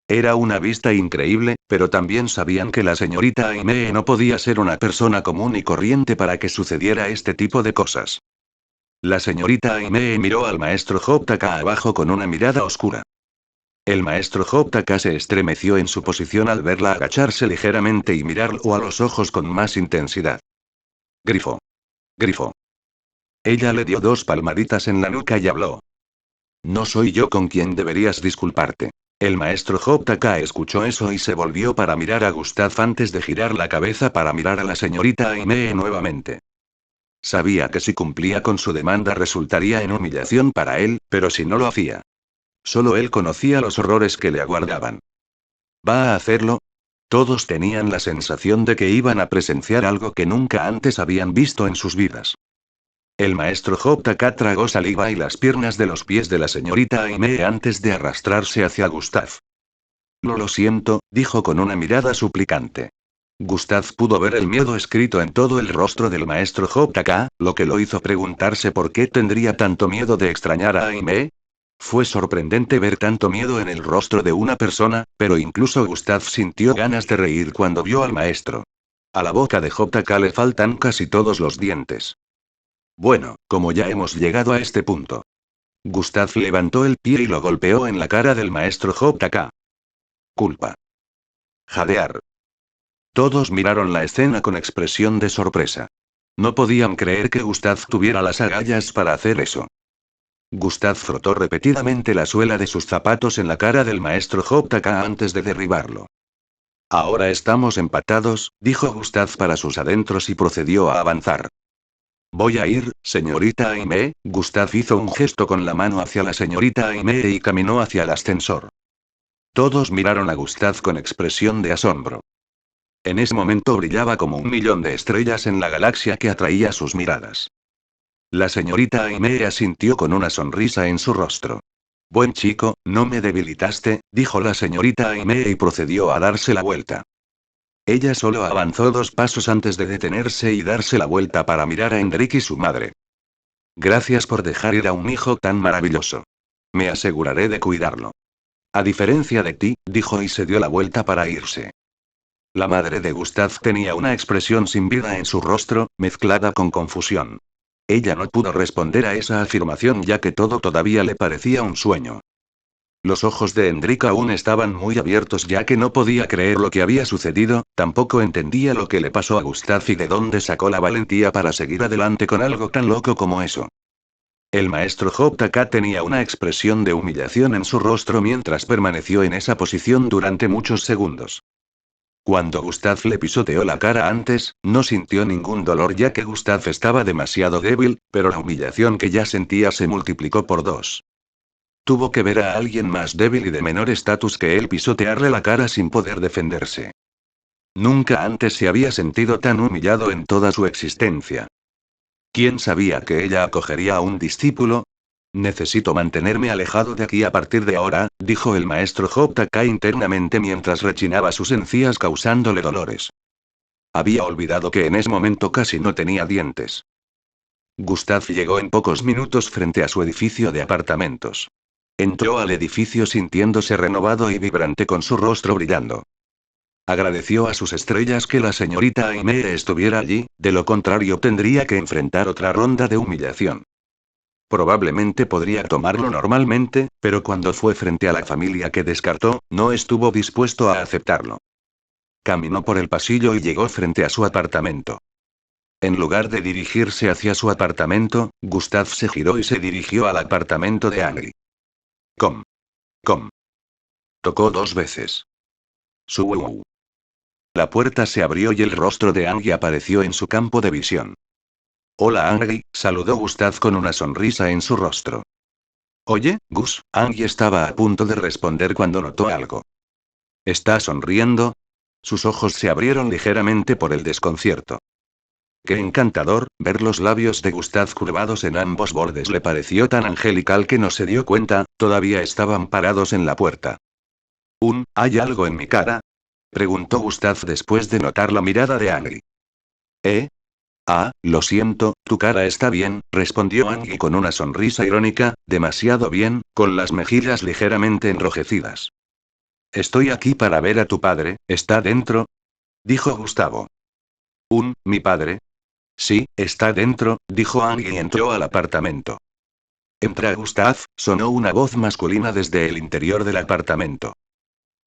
Era una vista increíble, pero también sabían que la señorita Aimee no podía ser una persona común y corriente para que sucediera este tipo de cosas. La señorita Aimee miró al maestro JK abajo con una mirada oscura. El maestro JK se estremeció en su posición al verla agacharse ligeramente y mirarlo a los ojos con más intensidad. Grifo. Grifo. Ella le dio 2 palmaditas en la nuca y habló. No soy yo con quien deberías disculparte. El maestro JK escuchó eso y se volvió para mirar a Gustav antes de girar la cabeza para mirar a la señorita Aimee nuevamente. Sabía que si cumplía con su demanda resultaría en humillación para él, pero si no lo hacía. Solo él conocía los horrores que le aguardaban. ¿Va a hacerlo? Todos tenían la sensación de que iban a presenciar algo que nunca antes habían visto en sus vidas. El maestro JK tragó saliva y las piernas de los pies de la señorita Aimee antes de arrastrarse hacia Gustav. Lo siento, dijo con una mirada suplicante. Gustav pudo ver el miedo escrito en todo el rostro del maestro JK, lo que lo hizo preguntarse por qué tendría tanto miedo de extrañar a Aimee. Fue sorprendente ver tanto miedo en el rostro de una persona, pero incluso Gustav sintió ganas de reír cuando vio al maestro. A la boca de JK le faltan casi todos los dientes. Bueno, como ya hemos llegado a este punto. Gustav levantó el pie y lo golpeó en la cara del maestro JK. Culpa. Jadear. Todos miraron la escena con expresión de sorpresa. No podían creer que Gustav tuviera las agallas para hacer eso. Gustav frotó repetidamente la suela de sus zapatos en la cara del maestro JK antes de derribarlo. Ahora estamos empatados, dijo Gustav para sus adentros y procedió a avanzar. Voy a ir, señorita Aimee. Gustav hizo un gesto con la mano hacia la señorita Aimee y caminó hacia el ascensor. Todos miraron a Gustav con expresión de asombro. En ese momento brillaba como 1.000.000 de estrellas en la galaxia que atraía sus miradas. La señorita Aimee asintió con una sonrisa en su rostro. Buen chico, no me debilitaste, dijo la señorita Aimee y procedió a darse la vuelta. Ella solo avanzó 2 pasos antes de detenerse y darse la vuelta para mirar a Hendrik y su madre. Gracias por dejar ir a un hijo tan maravilloso. Me aseguraré de cuidarlo. A diferencia de ti, dijo y se dio la vuelta para irse. La madre de Gustav tenía una expresión sin vida en su rostro, mezclada con confusión. Ella no pudo responder a esa afirmación ya que todo todavía le parecía un sueño. Los ojos de Hendrik aún estaban muy abiertos ya que no podía creer lo que había sucedido, tampoco entendía lo que le pasó a Gustav y de dónde sacó la valentía para seguir adelante con algo tan loco como eso. El maestro JK tenía una expresión de humillación en su rostro mientras permaneció en esa posición durante muchos segundos. Cuando Gustav le pisoteó la cara antes, no sintió ningún dolor ya que Gustav estaba demasiado débil, pero la humillación que ya sentía se multiplicó por 2. Tuvo que ver a alguien más débil y de menor estatus que él pisotearle la cara sin poder defenderse. Nunca antes se había sentido tan humillado en toda su existencia. ¿Quién sabía que ella acogería a un discípulo? Necesito mantenerme alejado de aquí a partir de ahora, dijo el maestro JK internamente mientras rechinaba sus encías causándole dolores. Había olvidado que en ese momento casi no tenía dientes. Gustav llegó en pocos minutos frente a su edificio de apartamentos. Entró al edificio sintiéndose renovado y vibrante con su rostro brillando. Agradeció a sus estrellas que la señorita Aimee estuviera allí, de lo contrario tendría que enfrentar otra ronda de humillación. Probablemente podría tomarlo normalmente, pero cuando fue frente a la familia que descartó, no estuvo dispuesto a aceptarlo. Caminó por el pasillo y llegó frente a su apartamento. En lugar de dirigirse hacia su apartamento, Gustav se giró y se dirigió al apartamento de Angry. Com. Com. Tocó 2 veces. Su. La puerta se abrió y el rostro de Angie apareció en su campo de visión. Hola Angie, saludó Gustav con una sonrisa en su rostro. Oye, Gus, Angie estaba a punto de responder cuando notó algo. ¿Está sonriendo? Sus ojos se abrieron ligeramente por el desconcierto. Qué encantador, ver los labios de Gustav curvados en ambos bordes le pareció tan angelical que no se dio cuenta, todavía estaban parados en la puerta. ¿Hay algo en mi cara? Preguntó Gustav después de notar la mirada de Angie. Lo siento, tu cara está bien, respondió Angie con una sonrisa irónica, demasiado bien, con las mejillas ligeramente enrojecidas. Estoy aquí para ver a tu padre, ¿está dentro? Dijo Gustavo. ¿Mi padre? Sí, está dentro, dijo Angie y entró al apartamento. Entra Gustav, sonó una voz masculina desde el interior del apartamento.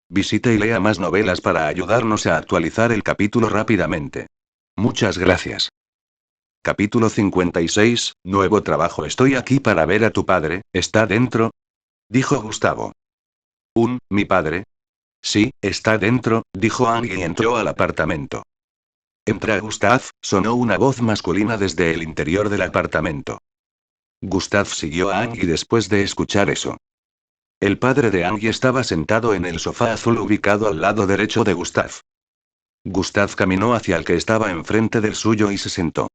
Visite y lea más novelas para ayudarnos a actualizar el capítulo rápidamente. Muchas gracias. Capítulo 56, nuevo trabajo. Estoy aquí para ver a tu padre, ¿está dentro? Dijo Gustavo. ¿Mi padre? Sí, está dentro, dijo Angie y entró al apartamento. Entra Gustav, sonó una voz masculina desde el interior del apartamento. Gustav siguió a Angie después de escuchar eso. El padre de Angie estaba sentado en el sofá azul ubicado al lado derecho de Gustav. Gustav caminó hacia el que estaba enfrente del suyo y se sentó.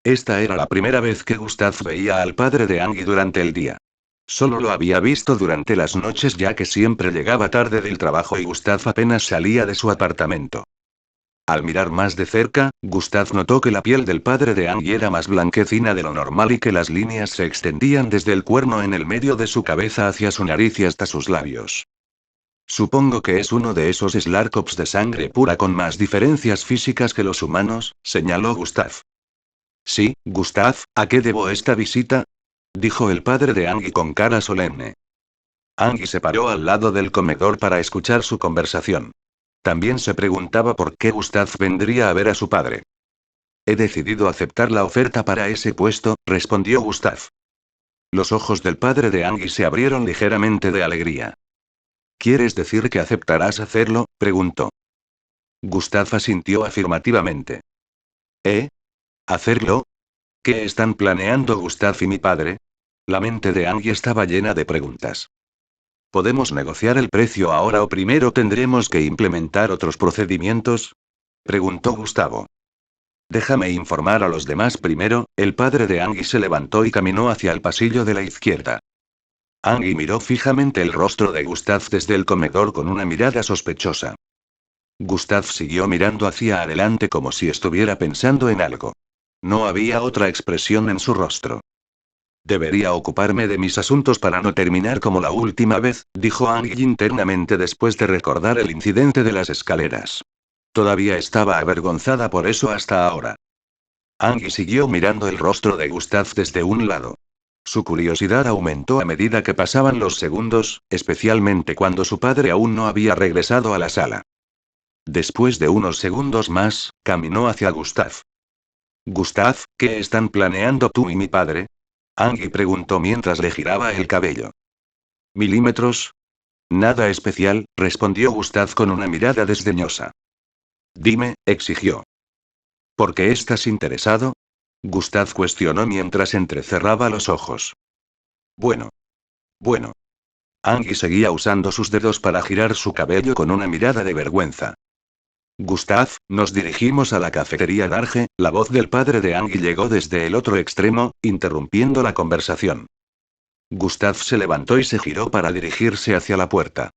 Esta era la primera vez que Gustav veía al padre de Angie durante el día. Solo lo había visto durante las noches ya que siempre llegaba tarde del trabajo y Gustav apenas salía de su apartamento. Al mirar más de cerca, Gustav notó que la piel del padre de Angie era más blanquecina de lo normal y que las líneas se extendían desde el cuerno en el medio de su cabeza hacia su nariz y hasta sus labios. Supongo que es uno de esos Slarkops de sangre pura con más diferencias físicas que los humanos, señaló Gustav. Sí, Gustav, ¿a qué debo esta visita? Dijo el padre de Angie con cara solemne. Angie se paró al lado del comedor para escuchar su conversación. También se preguntaba por qué Gustav vendría a ver a su padre. He decidido aceptar la oferta para ese puesto, respondió Gustav. Los ojos del padre de Angie se abrieron ligeramente de alegría. ¿Quieres decir que aceptarás hacerlo? Preguntó. Gustav asintió afirmativamente. ¿Hacerlo? ¿Qué están planeando Gustav y mi padre? La mente de Angie estaba llena de preguntas. ¿Podemos negociar el precio ahora o primero tendremos que implementar otros procedimientos? Preguntó Gustavo. Déjame informar a los demás primero. El padre de Angie se levantó y caminó hacia el pasillo de la izquierda. Angie miró fijamente el rostro de Gustav desde el comedor con una mirada sospechosa. Gustav siguió mirando hacia adelante como si estuviera pensando en algo. No había otra expresión en su rostro. Debería ocuparme de mis asuntos para no terminar como la última vez, dijo Angie internamente después de recordar el incidente de las escaleras. Todavía estaba avergonzada por eso hasta ahora. Angie siguió mirando el rostro de Gustav desde un lado. Su curiosidad aumentó a medida que pasaban los segundos, especialmente cuando su padre aún no había regresado a la sala. Después de unos segundos más, caminó hacia Gustav. Gustav, ¿qué están planeando tú y mi padre? Angie preguntó mientras le giraba el cabello. ¿Milímetros? Nada especial, respondió Gustav con una mirada desdeñosa. Dime, exigió. ¿Por qué estás interesado? Gustav cuestionó mientras entrecerraba los ojos. Bueno. Angie seguía usando sus dedos para girar su cabello con una mirada de vergüenza. Gustav, nos dirigimos a la cafetería Darge. La voz del padre de Angie llegó desde el otro extremo, interrumpiendo la conversación. Gustav se levantó y se giró para dirigirse hacia la puerta.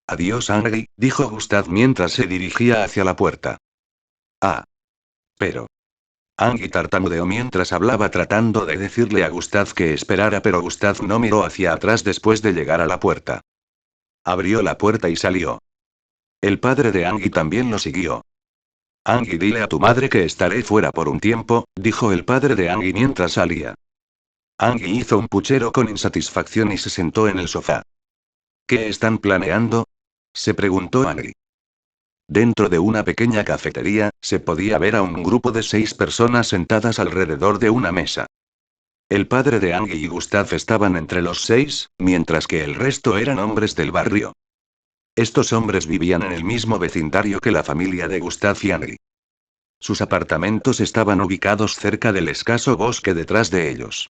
Adiós Angie, dijo Gustav mientras se dirigía hacia la puerta. Pero. Angie tartamudeó mientras hablaba tratando de decirle a Gustav que esperara, pero Gustav no miró hacia atrás después de llegar a la puerta. Abrió la puerta y salió. El padre de Angie también lo siguió. Angie, dile a tu madre que estaré fuera por un tiempo, dijo el padre de Angie mientras salía. Angie hizo un puchero con insatisfacción y se sentó en el sofá. ¿Qué están planeando? Se preguntó Angie. Dentro de una pequeña cafetería, se podía ver a un grupo de 6 personas sentadas alrededor de una mesa. El padre de Angie y Gustav estaban entre los 6, mientras que el resto eran hombres del barrio. Estos hombres vivían en el mismo vecindario que la familia de Gustav y Angie. Sus apartamentos estaban ubicados cerca del escaso bosque detrás de ellos.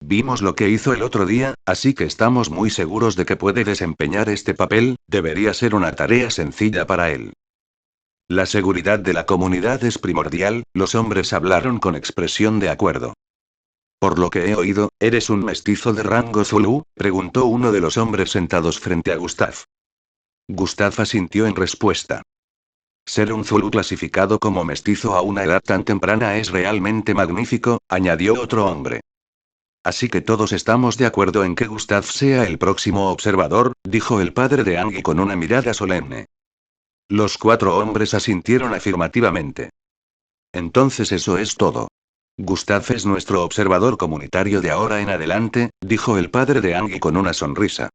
Vimos lo que hizo el otro día, así que estamos muy seguros de que puede desempeñar este papel, debería ser una tarea sencilla para él. La seguridad de la comunidad es primordial, los hombres hablaron con expresión de acuerdo. Por lo que he oído, ¿eres un mestizo de rango Zulu?, preguntó uno de los hombres sentados frente a Gustav. Gustav asintió en respuesta. Ser un Zulu clasificado como mestizo a una edad tan temprana es realmente magnífico, añadió otro hombre. Así que todos estamos de acuerdo en que Gustav sea el próximo observador, dijo el padre de Angie con una mirada solemne. Los 4 hombres asintieron afirmativamente. Entonces eso es todo. Gustav es nuestro observador comunitario de ahora en adelante, dijo el padre de Angie con una sonrisa.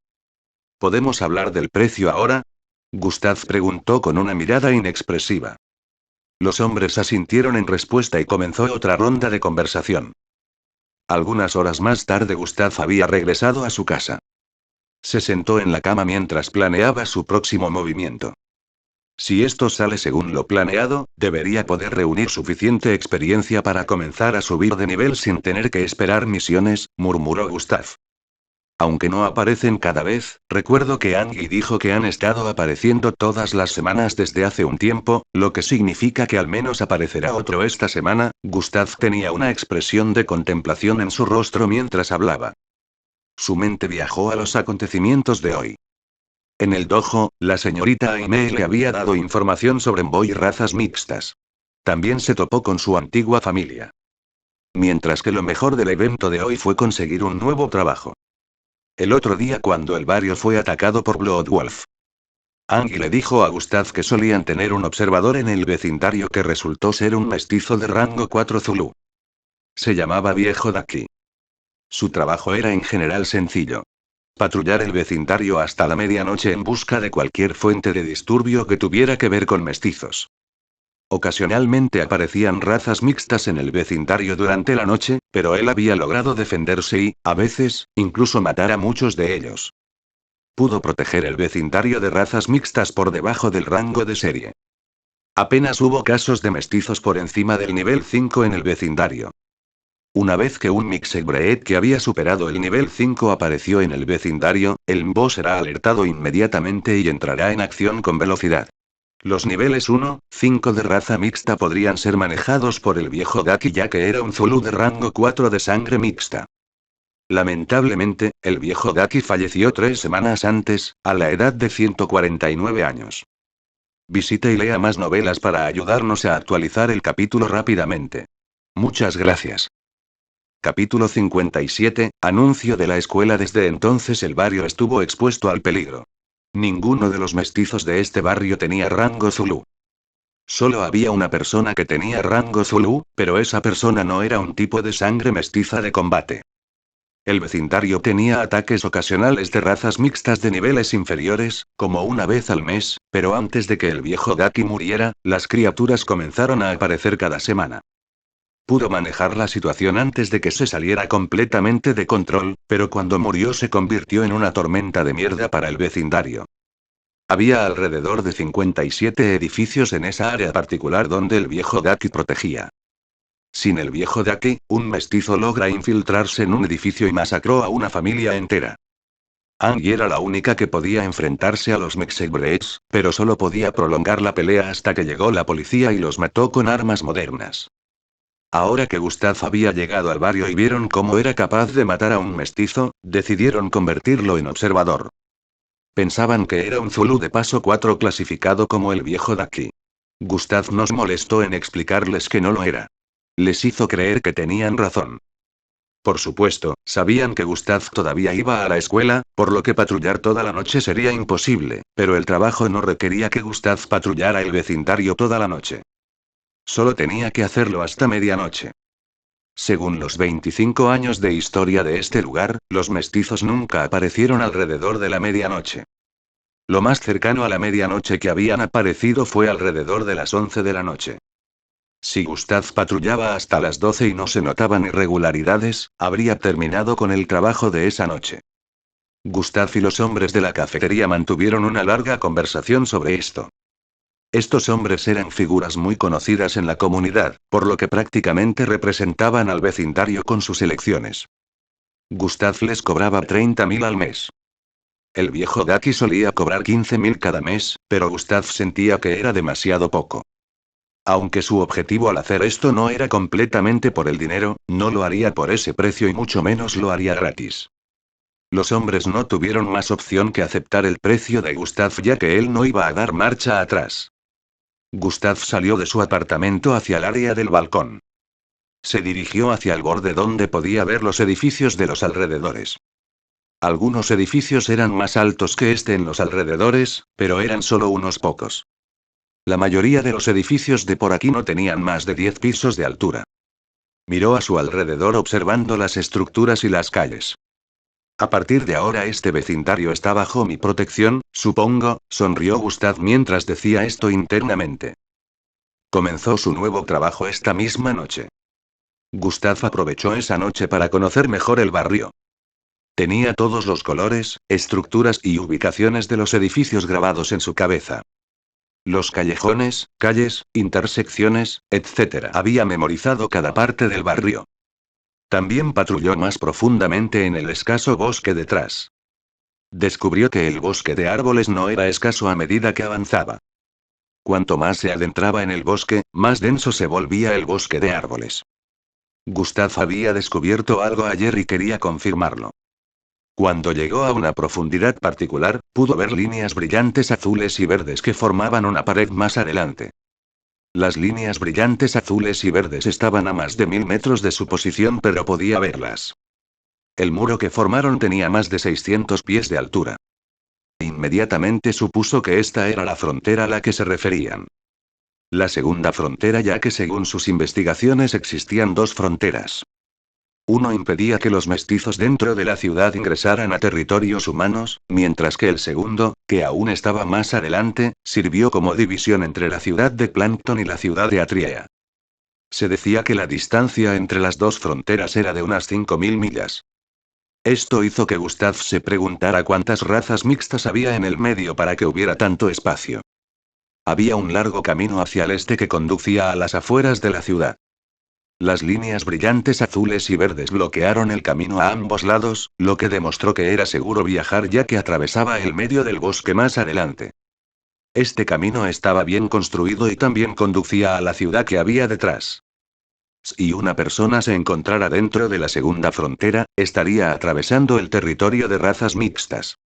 ¿Podemos hablar del precio ahora? Gustav preguntó con una mirada inexpresiva. Los hombres asintieron en respuesta y comenzó otra ronda de conversación. Algunas horas más tarde Gustav había regresado a su casa. Se sentó en la cama mientras planeaba su próximo movimiento. Si esto sale según lo planeado, debería poder reunir suficiente experiencia para comenzar a subir de nivel sin tener que esperar misiones, murmuró Gustav. Aunque no aparecen cada vez, recuerdo que Angie dijo que han estado apareciendo todas las semanas desde hace un tiempo, lo que significa que al menos aparecerá otro esta semana. Gustav tenía una expresión de contemplación en su rostro mientras hablaba. Su mente viajó a los acontecimientos de hoy. En el dojo, la señorita Aimee le había dado información sobre Mbo y razas mixtas. También se topó con su antigua familia. Mientras que lo mejor del evento de hoy fue conseguir un nuevo trabajo. El otro día cuando el barrio fue atacado por Bloodwolf. Angie le dijo a Gustav que solían tener un observador en el vecindario que resultó ser un mestizo de rango 4 Zulu. Se llamaba Viejo Daki. Su trabajo era en general sencillo. Patrullar el vecindario hasta la medianoche en busca de cualquier fuente de disturbio que tuviera que ver con mestizos. Ocasionalmente aparecían razas mixtas en el vecindario durante la noche, pero él había logrado defenderse y, a veces, incluso matar a muchos de ellos. Pudo proteger el vecindario de razas mixtas por debajo del rango de serie. Apenas hubo casos de mestizos por encima del nivel 5 en el vecindario. Una vez que un Mixed Breed que había superado el nivel 5 apareció en el vecindario, el Mbo será alertado inmediatamente y entrará en acción con velocidad. Los niveles 1, 5 de raza mixta podrían ser manejados por el viejo Daki ya que era un Zulu de rango 4 de sangre mixta. Lamentablemente, el viejo Daki falleció 3 semanas antes, a la edad de 149 años. Visite y lea más novelas para ayudarnos a actualizar el capítulo rápidamente. Muchas gracias. Capítulo 57, Anuncio de la escuela. Desde entonces el barrio estuvo expuesto al peligro. Ninguno de los mestizos de este barrio tenía rango Zulu. Solo había una persona que tenía rango Zulu, pero esa persona no era un tipo de sangre mestiza de combate. El vecindario tenía ataques ocasionales de razas mixtas de niveles inferiores, como una vez al mes, pero antes de que el viejo Daki muriera, las criaturas comenzaron a aparecer cada semana. Pudo manejar la situación antes de que se saliera completamente de control, pero cuando murió se convirtió en una tormenta de mierda para el vecindario. Había alrededor de 57 edificios en esa área particular donde el viejo Daki protegía. Sin el viejo Daki, un mestizo logra infiltrarse en un edificio y masacró a una familia entera. Angie era la única que podía enfrentarse a los Mixed Breeds, pero solo podía prolongar la pelea hasta que llegó la policía y los mató con armas modernas. Ahora que Gustav había llegado al barrio y vieron cómo era capaz de matar a un mestizo, decidieron convertirlo en observador. Pensaban que era un Zulu de paso 4 clasificado como el viejo Daki. Gustav nos molestó en explicarles que no lo era. Les hizo creer que tenían razón. Por supuesto, sabían que Gustav todavía iba a la escuela, por lo que patrullar toda la noche sería imposible, pero el trabajo no requería que Gustav patrullara el vecindario toda la noche. Solo tenía que hacerlo hasta medianoche. Según los 25 años de historia de este lugar, los mestizos nunca aparecieron alrededor de la medianoche. Lo más cercano a la medianoche que habían aparecido fue alrededor de las 11 de la noche. Si Gustav patrullaba hasta las 12 y no se notaban irregularidades, habría terminado con el trabajo de esa noche. Gustav y los hombres de la cafetería mantuvieron una larga conversación sobre esto. Estos hombres eran figuras muy conocidas en la comunidad, por lo que prácticamente representaban al vecindario con sus elecciones. Gustav les cobraba 30.000 al mes. El viejo Daki solía cobrar 15.000 cada mes, pero Gustav sentía que era demasiado poco. Aunque su objetivo al hacer esto no era completamente por el dinero, no lo haría por ese precio y mucho menos lo haría gratis. Los hombres no tuvieron más opción que aceptar el precio de Gustav, ya que él no iba a dar marcha atrás. Gustav salió de su apartamento hacia el área del balcón. Se dirigió hacia el borde donde podía ver los edificios de los alrededores. Algunos edificios eran más altos que este en los alrededores, pero eran solo unos pocos. La mayoría de los edificios de por aquí no tenían más de 10 pisos de altura. Miró a su alrededor observando las estructuras y las calles. A partir de ahora este vecindario está bajo mi protección, supongo, sonrió Gustav mientras decía esto internamente. Comenzó su nuevo trabajo esta misma noche. Gustav aprovechó esa noche para conocer mejor el barrio. Tenía todos los colores, estructuras y ubicaciones de los edificios grabados en su cabeza. Los callejones, calles, intersecciones, etc. Había memorizado cada parte del barrio. También patrulló más profundamente en el escaso bosque detrás. Descubrió que el bosque de árboles no era escaso a medida que avanzaba. Cuanto más se adentraba en el bosque, más denso se volvía el bosque de árboles. Gustav había descubierto algo ayer y quería confirmarlo. Cuando llegó a una profundidad particular, pudo ver líneas brillantes azules y verdes que formaban una pared más adelante. Las líneas brillantes azules y verdes estaban a más de 1000 metros de su posición, pero podía verlas. El muro que formaron tenía más de 600 pies de altura. Inmediatamente supuso que esta era la frontera a la que se referían. La segunda frontera, ya que según sus investigaciones existían dos fronteras. Uno impedía que los mestizos dentro de la ciudad ingresaran a territorios humanos, mientras que el segundo, que aún estaba más adelante, sirvió como división entre la ciudad de Plankton y la ciudad de Atriea. Se decía que la distancia entre las dos fronteras era de unas 5.000 millas. Esto hizo que Gustav se preguntara cuántas razas mixtas había en el medio para que hubiera tanto espacio. Había un largo camino hacia el este que conducía a las afueras de la ciudad. Las líneas brillantes azules y verdes bloquearon el camino a ambos lados, lo que demostró que era seguro viajar ya que atravesaba el medio del bosque más adelante. Este camino estaba bien construido y también conducía a la ciudad que había detrás. Si una persona se encontrara dentro de la segunda frontera, estaría atravesando el territorio de razas mixtas.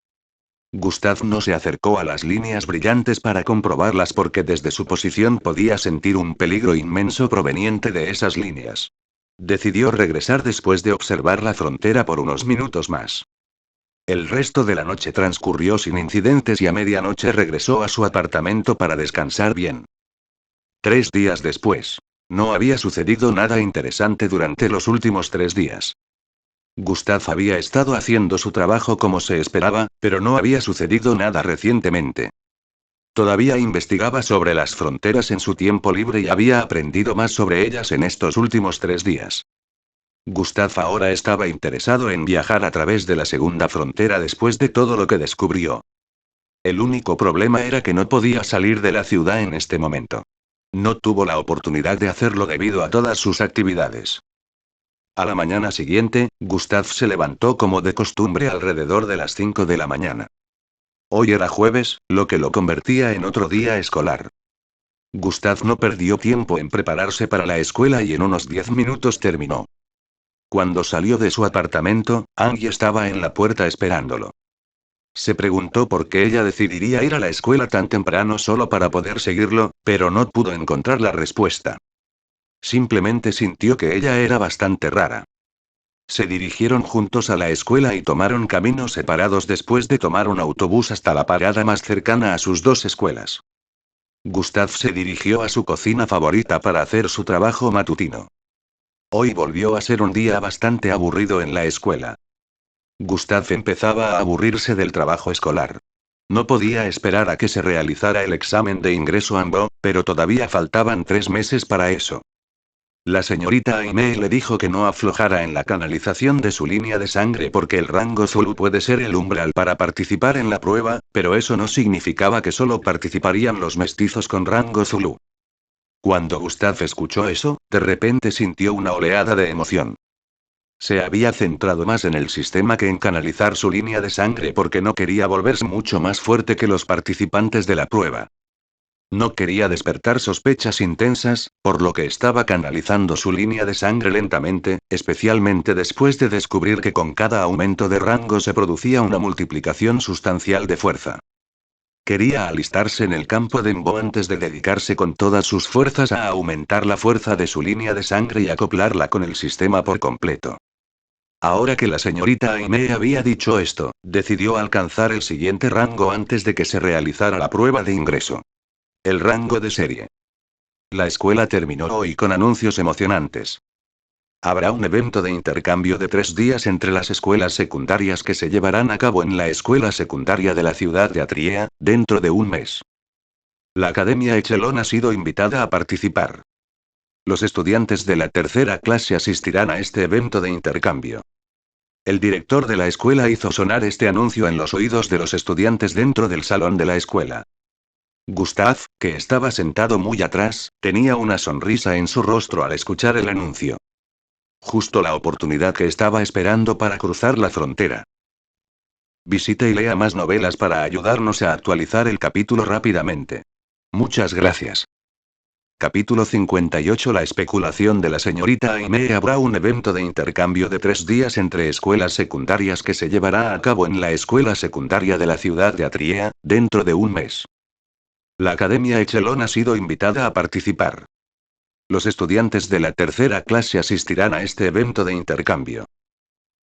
Gustav no se acercó a las líneas brillantes para comprobarlas porque desde su posición podía sentir un peligro inmenso proveniente de esas líneas. Decidió regresar después de observar la frontera por unos minutos más. El resto de la noche transcurrió sin incidentes y a medianoche regresó a su apartamento para descansar bien. 3 días después. No había sucedido nada interesante durante los últimos 3 días. Gustav había estado haciendo su trabajo como se esperaba, pero no había sucedido nada recientemente. Todavía investigaba sobre las fronteras en su tiempo libre y había aprendido más sobre ellas en estos últimos 3 días. Gustav ahora estaba interesado en viajar a través de la segunda frontera después de todo lo que descubrió. El único problema era que no podía salir de la ciudad en este momento. No tuvo la oportunidad de hacerlo debido a todas sus actividades. A la mañana siguiente, Gustav se levantó como de costumbre alrededor de las 5 de la mañana. Hoy era jueves, lo que lo convertía en otro día escolar. Gustav no perdió tiempo en prepararse para la escuela y en unos 10 minutos terminó. Cuando salió de su apartamento, Angie estaba en la puerta esperándolo. Se preguntó por qué ella decidiría ir a la escuela tan temprano solo para poder seguirlo, pero no pudo encontrar la respuesta. Simplemente sintió que ella era bastante rara. Se dirigieron juntos a la escuela y tomaron caminos separados después de tomar un autobús hasta la parada más cercana a sus dos escuelas. Gustav se dirigió a su cocina favorita para hacer su trabajo matutino. Hoy volvió a ser un día bastante aburrido en la escuela. Gustav empezaba a aburrirse del trabajo escolar. No podía esperar a que se realizara el examen de ingreso a AMBO, pero todavía faltaban 3 meses para eso. La señorita Aimee le dijo que no aflojara en la canalización de su línea de sangre porque el rango Zulu puede ser el umbral para participar en la prueba, pero eso no significaba que solo participarían los mestizos con rango Zulu. Cuando Gustav escuchó eso, de repente sintió una oleada de emoción. Se había centrado más en el sistema que en canalizar su línea de sangre porque no quería volverse mucho más fuerte que los participantes de la prueba. No quería despertar sospechas intensas, por lo que estaba canalizando su línea de sangre lentamente, especialmente después de descubrir que con cada aumento de rango se producía una multiplicación sustancial de fuerza. Quería alistarse en el campo de Embo antes de dedicarse con todas sus fuerzas a aumentar la fuerza de su línea de sangre y acoplarla con el sistema por completo. Ahora que la señorita Aimee había dicho esto, decidió alcanzar el siguiente rango antes de que se realizara la prueba de ingreso. El rango de serie. La escuela terminó hoy con anuncios emocionantes. Habrá un evento de intercambio de 3 días entre las escuelas secundarias que se llevarán a cabo en la escuela secundaria de la ciudad de Atria, dentro de un mes. La Academia Echelon ha sido invitada a participar. Los estudiantes de la tercera clase asistirán a este evento de intercambio. El director de la escuela hizo sonar este anuncio en los oídos de los estudiantes dentro del salón de la escuela. Gustav, que estaba sentado muy atrás, tenía una sonrisa en su rostro al escuchar el anuncio. Justo la oportunidad que estaba esperando para cruzar la frontera. Visite y lea más novelas para ayudarnos a actualizar el capítulo rápidamente. Muchas gracias. Capítulo 58. La especulación de la señorita Aimee. Habrá un evento de intercambio de 3 días entre escuelas secundarias que se llevará a cabo en la escuela secundaria de la ciudad de Atria, dentro de un mes. La Academia Echelon ha sido invitada a participar. Los estudiantes de la tercera clase asistirán a este evento de intercambio.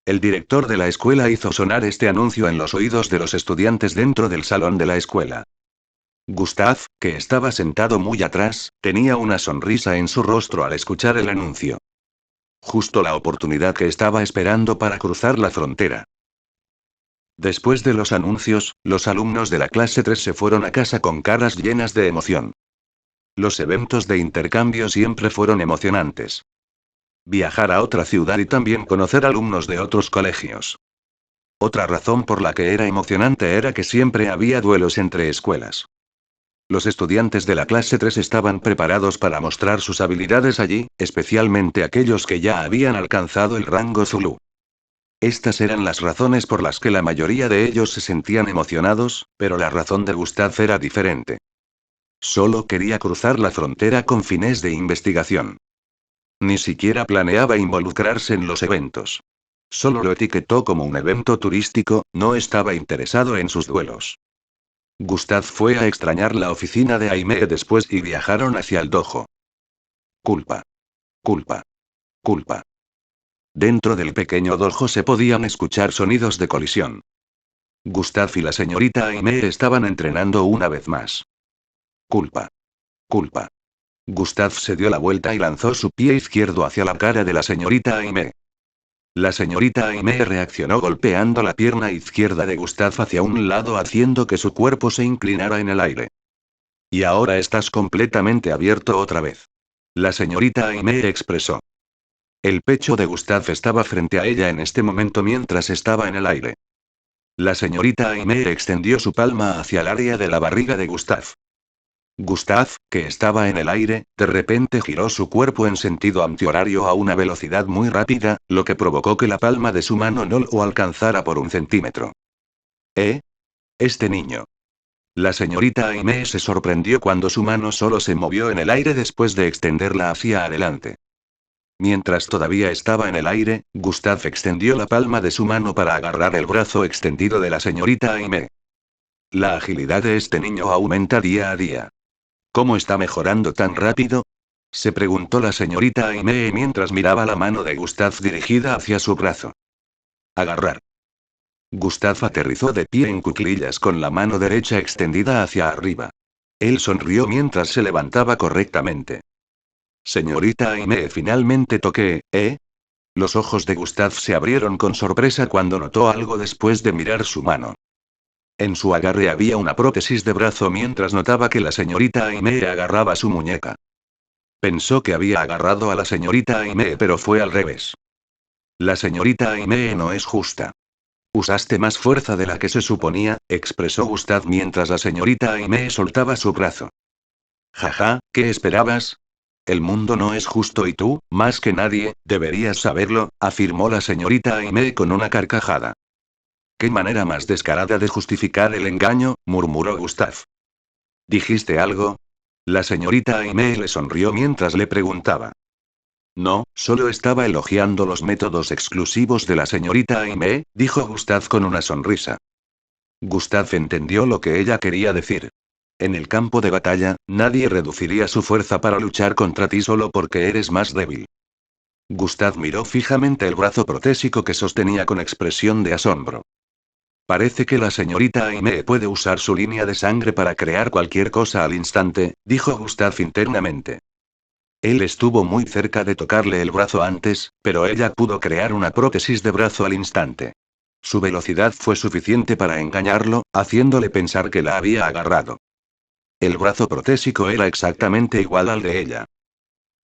El director de la escuela hizo sonar este anuncio en los oídos de los estudiantes dentro del salón de la escuela. Gustav, que estaba sentado muy atrás, tenía una sonrisa en su rostro al escuchar el anuncio. Justo la oportunidad que estaba esperando para cruzar la frontera. Después de los anuncios, los alumnos de la clase 3 se fueron a casa con caras llenas de emoción. Los eventos de intercambio siempre fueron emocionantes. Viajar a otra ciudad y también conocer alumnos de otros colegios. Otra razón por la que era emocionante era que siempre había duelos entre escuelas. Los estudiantes de la clase 3 estaban preparados para mostrar sus habilidades allí, especialmente aquellos que ya habían alcanzado el rango Zulu. Estas eran las razones por las que la mayoría de ellos se sentían emocionados, pero la razón de Gustav era diferente. Solo quería cruzar la frontera con fines de investigación. Ni siquiera planeaba involucrarse en los eventos. Solo lo etiquetó como un evento turístico, no estaba interesado en sus duelos. Gustav fue a extrañar la oficina de Aimee después y viajaron hacia el dojo. Culpa. Culpa. Culpa. Dentro del pequeño dojo se podían escuchar sonidos de colisión. Gustav y la señorita Aimee estaban entrenando una vez más. Culpa. Culpa. Gustav se dio la vuelta y lanzó su pie izquierdo hacia la cara de la señorita Aimee. La señorita Aimee reaccionó golpeando la pierna izquierda de Gustav hacia un lado haciendo que su cuerpo se inclinara en el aire. Y ahora estás completamente abierto otra vez. La señorita Aimee expresó. El pecho de Gustav estaba frente a ella en este momento mientras estaba en el aire. La señorita Aimee extendió su palma hacia el área de la barriga de Gustav. Gustav, que estaba en el aire, de repente giró su cuerpo en sentido antihorario a una velocidad muy rápida, lo que provocó que la palma de su mano no lo alcanzara por 1 centímetro. ¿Eh? Este niño. La señorita Aimee se sorprendió cuando su mano solo se movió en el aire después de extenderla hacia adelante. Mientras todavía estaba en el aire, Gustav extendió la palma de su mano para agarrar el brazo extendido de la señorita Aimee. La agilidad de este niño aumenta día a día. ¿Cómo está mejorando tan rápido? Se preguntó la señorita Aimee mientras miraba la mano de Gustav dirigida hacia su brazo. Agarrar. Gustav aterrizó de pie en cuclillas con la mano derecha extendida hacia arriba. Él sonrió mientras se levantaba correctamente. Señorita Aimee, finalmente toqué, ¿eh? Los ojos de Gustav se abrieron con sorpresa cuando notó algo después de mirar su mano. En su agarre había una prótesis de brazo mientras notaba que la señorita Aimee agarraba su muñeca. Pensó que había agarrado a la señorita Aimee, pero fue al revés. La señorita Aimee no es justa. Usaste más fuerza de la que se suponía, expresó Gustav mientras la señorita Aimee soltaba su brazo. Jaja, ¿qué esperabas? El mundo no es justo y tú, más que nadie, deberías saberlo, afirmó la señorita Aimee con una carcajada. ¿Qué manera más descarada de justificar el engaño?, murmuró Gustav. ¿Dijiste algo? La señorita Aimee le sonrió mientras le preguntaba. No, solo estaba elogiando los métodos exclusivos de la señorita Aimee, dijo Gustav con una sonrisa. Gustav entendió lo que ella quería decir. En el campo de batalla, nadie reduciría su fuerza para luchar contra ti solo porque eres más débil. Gustav miró fijamente el brazo protésico que sostenía con expresión de asombro. Parece que la señorita Aimee puede usar su línea de sangre para crear cualquier cosa al instante, dijo Gustav internamente. Él estuvo muy cerca de tocarle el brazo antes, pero ella pudo crear una prótesis de brazo al instante. Su velocidad fue suficiente para engañarlo, haciéndole pensar que la había agarrado. El brazo protésico era exactamente igual al de ella.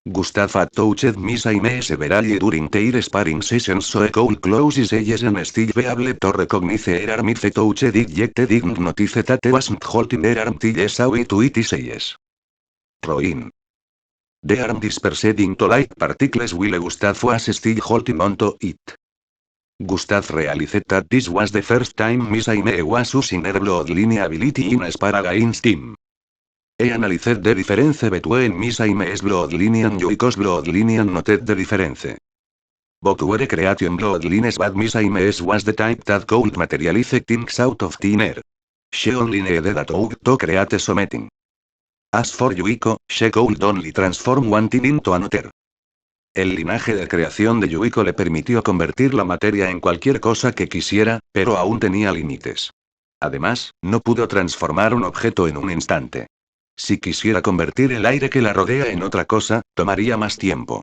Gustav had touched Miss Aimee severally during their sparring sessions so a cool close eyes and still be able to recognize her arm if touched it yet didn't notice that wasn't holding her arm till saw it to it says. Roin. The arm dispersed into light particles while Gustav was still holding onto it. Gustav realized that this was the first time Miss Aimee was using her bloodline ability in a spar against him. He analyzed the difference between Miss Aimee's bloodline and Yuiko's bloodline and noted the difference. Both were creation bloodlines but Miss Aimee's was the type that could materialize things out of thin air. She only needed a tool to create something. As for Yuiko, she could only transform one thing into another. El linaje de creación de Yuiko le permitió convertir la materia en cualquier cosa que quisiera, pero aún tenía límites. Además, no pudo transformar un objeto en un instante. Si quisiera convertir el aire que la rodea en otra cosa, tomaría más tiempo.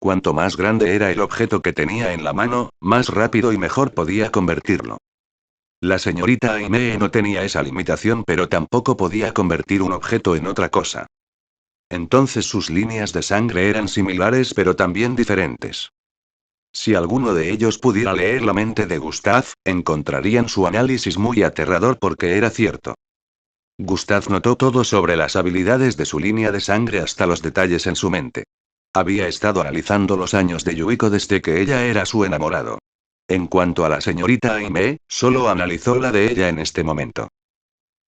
Cuanto más grande era el objeto que tenía en la mano, más rápido y mejor podía convertirlo. La señorita Aimee no tenía esa limitación, pero tampoco podía convertir un objeto en otra cosa. Entonces sus líneas de sangre eran similares pero también diferentes. Si alguno de ellos pudiera leer la mente de Gustav, encontrarían su análisis muy aterrador porque era cierto. Gustav notó todo sobre las habilidades de su línea de sangre hasta los detalles en su mente. Había estado analizando los años de Yuiko desde que ella era su enamorado. En cuanto a la señorita Aimee, solo analizó la de ella en este momento.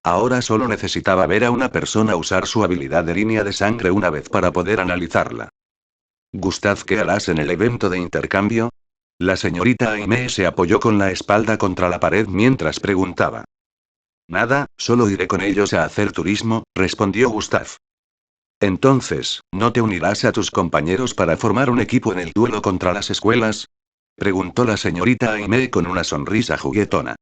Ahora solo necesitaba ver a una persona usar su habilidad de línea de sangre una vez para poder analizarla. Gustav, ¿qué harás en el evento de intercambio? La señorita Aimee se apoyó con la espalda contra la pared mientras preguntaba. Nada, solo iré con ellos a hacer turismo, respondió Gustav. Entonces, ¿no te unirás a tus compañeros para formar un equipo en el duelo contra las escuelas? Preguntó la señorita Aimee con una sonrisa juguetona.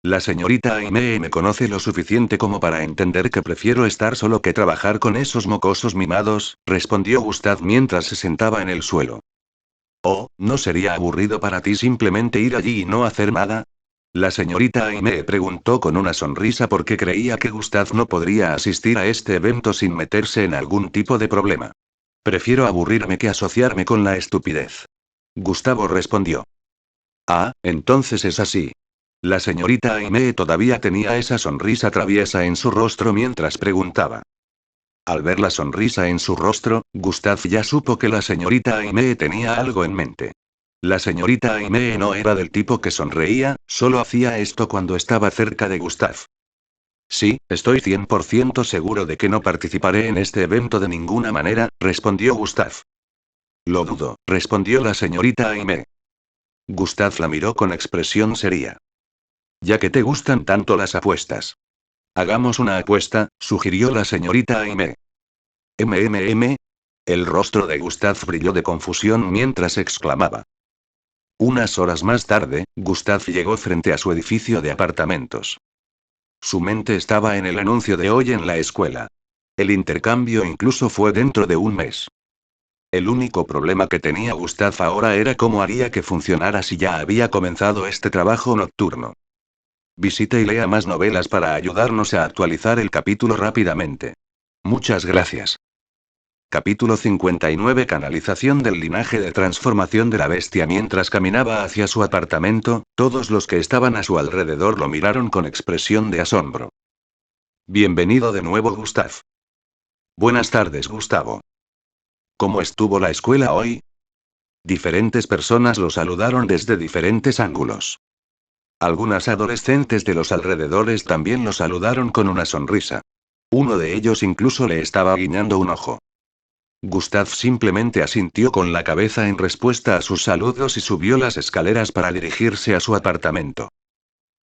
La señorita Aimee me conoce lo suficiente como para entender que prefiero estar solo que trabajar con esos mocosos mimados, respondió Gustav mientras se sentaba en el suelo. Oh, ¿no sería aburrido para ti simplemente ir allí y no hacer nada? La señorita Aimee preguntó con una sonrisa porque creía que Gustav no podría asistir a este evento sin meterse en algún tipo de problema. Prefiero aburrirme que asociarme con la estupidez. Gustavo respondió. Ah, entonces es así. La señorita Aimee todavía tenía esa sonrisa traviesa en su rostro mientras preguntaba. Al ver la sonrisa en su rostro, Gustav ya supo que la señorita Aimee tenía algo en mente. La señorita Aimee no era del tipo que sonreía, solo hacía esto cuando estaba cerca de Gustav. Sí, estoy 100% seguro de que no participaré en este evento de ninguna manera, respondió Gustav. Lo dudo, respondió la señorita Aimee. Gustav la miró con expresión seria. Ya que te gustan tanto las apuestas. Hagamos una apuesta, sugirió la señorita Aimee. El rostro de Gustav brilló de confusión mientras exclamaba. Unas horas más tarde, Gustav llegó frente a su edificio de apartamentos. Su mente estaba en el anuncio de hoy en la escuela. El intercambio incluso fue dentro de un mes. El único problema que tenía Gustav ahora era cómo haría que funcionara si ya había comenzado este trabajo nocturno. Visite y lea más novelas para ayudarnos a actualizar el capítulo rápidamente. Muchas gracias. Capítulo 59. Canalización del linaje de transformación de la bestia. Mientras caminaba hacia su apartamento, todos los que estaban a su alrededor lo miraron con expresión de asombro. Bienvenido de nuevo, Gustav. Buenas tardes, Gustavo. ¿Cómo estuvo la escuela hoy? Diferentes personas lo saludaron desde diferentes ángulos. Algunas adolescentes de los alrededores también lo saludaron con una sonrisa. Uno de ellos incluso le estaba guiñando un ojo. Gustav simplemente asintió con la cabeza en respuesta a sus saludos y subió las escaleras para dirigirse a su apartamento.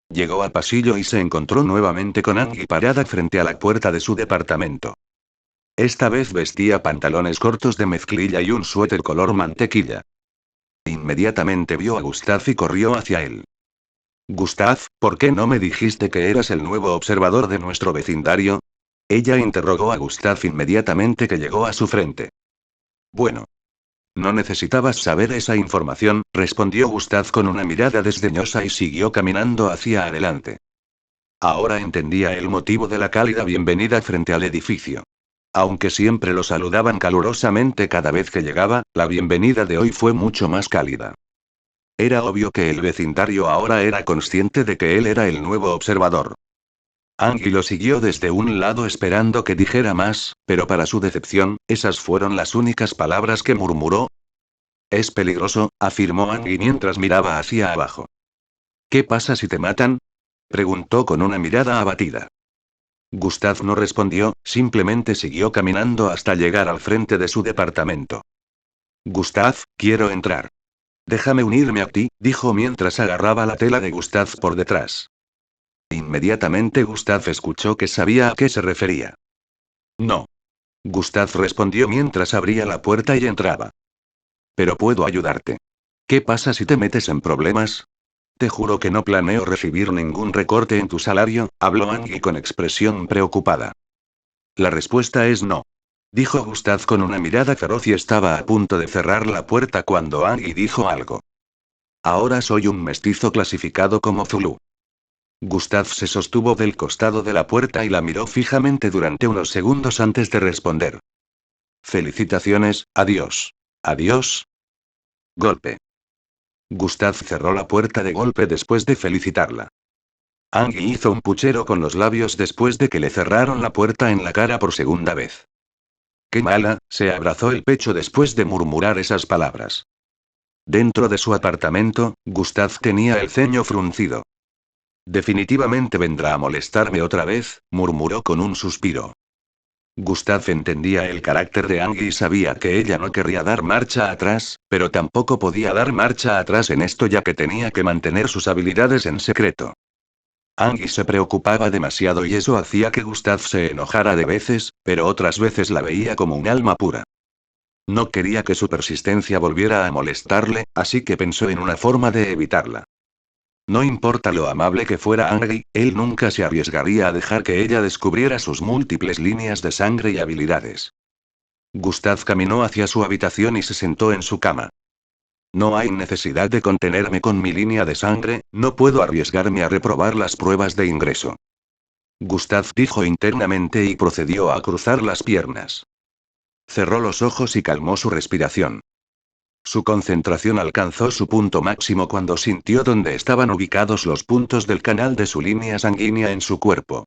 Llegó al pasillo y se encontró nuevamente con Angie parada frente a la puerta de su departamento. Esta vez vestía pantalones cortos de mezclilla y un suéter color mantequilla. Inmediatamente vio a Gustav y corrió hacia él. Gustav, ¿por qué no me dijiste que eras el nuevo observador de nuestro vecindario? Ella interrogó a Gustav inmediatamente que llegó a su frente. Bueno. No necesitabas saber esa información, respondió Gustav con una mirada desdeñosa y siguió caminando hacia adelante. Ahora entendía el motivo de la cálida bienvenida frente al edificio. Aunque siempre lo saludaban calurosamente cada vez que llegaba, la bienvenida de hoy fue mucho más cálida. Era obvio que el vecindario ahora era consciente de que él era el nuevo observador. Angie lo siguió desde un lado esperando que dijera más, pero para su decepción, esas fueron las únicas palabras que murmuró. Es peligroso, afirmó Angie mientras miraba hacia abajo. ¿Qué pasa si te matan? Preguntó con una mirada abatida. Gustav no respondió, simplemente siguió caminando hasta llegar al frente de su departamento. Gustav, quiero entrar. Déjame unirme a ti, dijo mientras agarraba la tela de Gustav por detrás. Inmediatamente Gustav escuchó que sabía a qué se refería. No. Gustav respondió mientras abría la puerta y entraba. Pero puedo ayudarte. ¿Qué pasa si te metes en problemas? Te juro que no planeo recibir ningún recorte en tu salario, habló Angie con expresión preocupada. La respuesta es no. Dijo Gustav con una mirada feroz y estaba a punto de cerrar la puerta cuando Angie dijo algo. Ahora soy un mestizo clasificado como Zulu. Gustav se sostuvo del costado de la puerta y la miró fijamente durante unos segundos antes de responder. Felicitaciones, adiós. Adiós. Golpe. Gustav cerró la puerta de golpe después de felicitarla. Angie hizo un puchero con los labios después de que le cerraron la puerta en la cara por segunda vez. ¡Qué mala!, se abrazó el pecho después de murmurar esas palabras. Dentro de su apartamento, Gustav tenía el ceño fruncido. Definitivamente vendrá a molestarme otra vez, murmuró con un suspiro. Gustav entendía el carácter de Angie y sabía que ella no querría dar marcha atrás, pero tampoco podía dar marcha atrás en esto ya que tenía que mantener sus habilidades en secreto. Angie se preocupaba demasiado y eso hacía que Gustav se enojara de veces, pero otras veces la veía como un alma pura. No quería que su persistencia volviera a molestarle, así que pensó en una forma de evitarla. No importa lo amable que fuera Angie, él nunca se arriesgaría a dejar que ella descubriera sus múltiples líneas de sangre y habilidades. Gustav caminó hacia su habitación y se sentó en su cama. No hay necesidad de contenerme con mi línea de sangre, no puedo arriesgarme a reprobar las pruebas de ingreso. Gustav dijo internamente y procedió a cruzar las piernas. Cerró los ojos y calmó su respiración. Su concentración alcanzó su punto máximo cuando sintió dónde estaban ubicados los puntos del canal de su línea sanguínea en su cuerpo.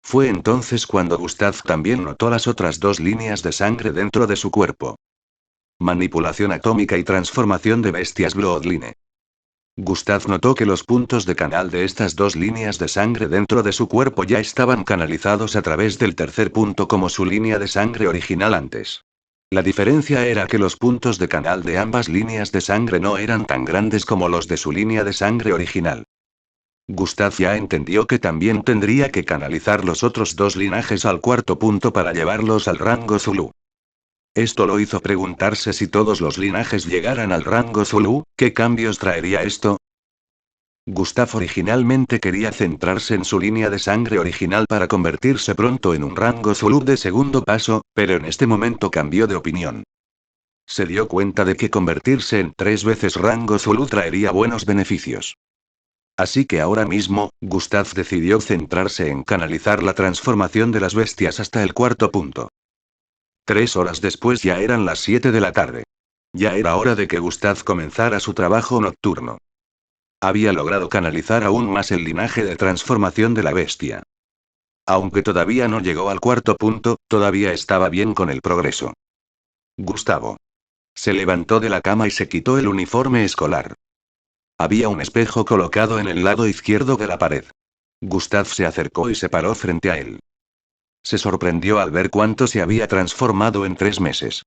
Fue entonces cuando Gustav también notó las otras dos líneas de sangre dentro de su cuerpo. Manipulación atómica y transformación de bestias Bloodline. Gustav notó que los puntos de canal de estas dos líneas de sangre dentro de su cuerpo ya estaban canalizados a través del tercer punto como su línea de sangre original antes. La diferencia era que los puntos de canal de ambas líneas de sangre no eran tan grandes como los de su línea de sangre original. Gustav ya entendió que también tendría que canalizar los otros dos linajes al cuarto punto para llevarlos al rango Zulu. Esto lo hizo preguntarse si todos los linajes llegaran al rango Zulu, ¿qué cambios traería esto? Gustav originalmente quería centrarse en su línea de sangre original para convertirse pronto en un rango Zulu de segundo paso, pero en este momento cambió de opinión. Se dio cuenta de que convertirse en 3 veces rango Zulu traería buenos beneficios. Así que ahora mismo, Gustav decidió centrarse en canalizar la transformación de las bestias hasta el cuarto punto. 3 horas después ya eran las 7 de la tarde. Ya era hora de que Gustav comenzara su trabajo nocturno. Había logrado canalizar aún más el linaje de transformación de la bestia. Aunque todavía no llegó al cuarto punto, todavía estaba bien con el progreso. Gustavo. Se levantó de la cama y se quitó el uniforme escolar. Había un espejo colocado en el lado izquierdo de la pared. Gustav se acercó y se paró frente a él. Se sorprendió al ver cuánto se había transformado en 3 meses.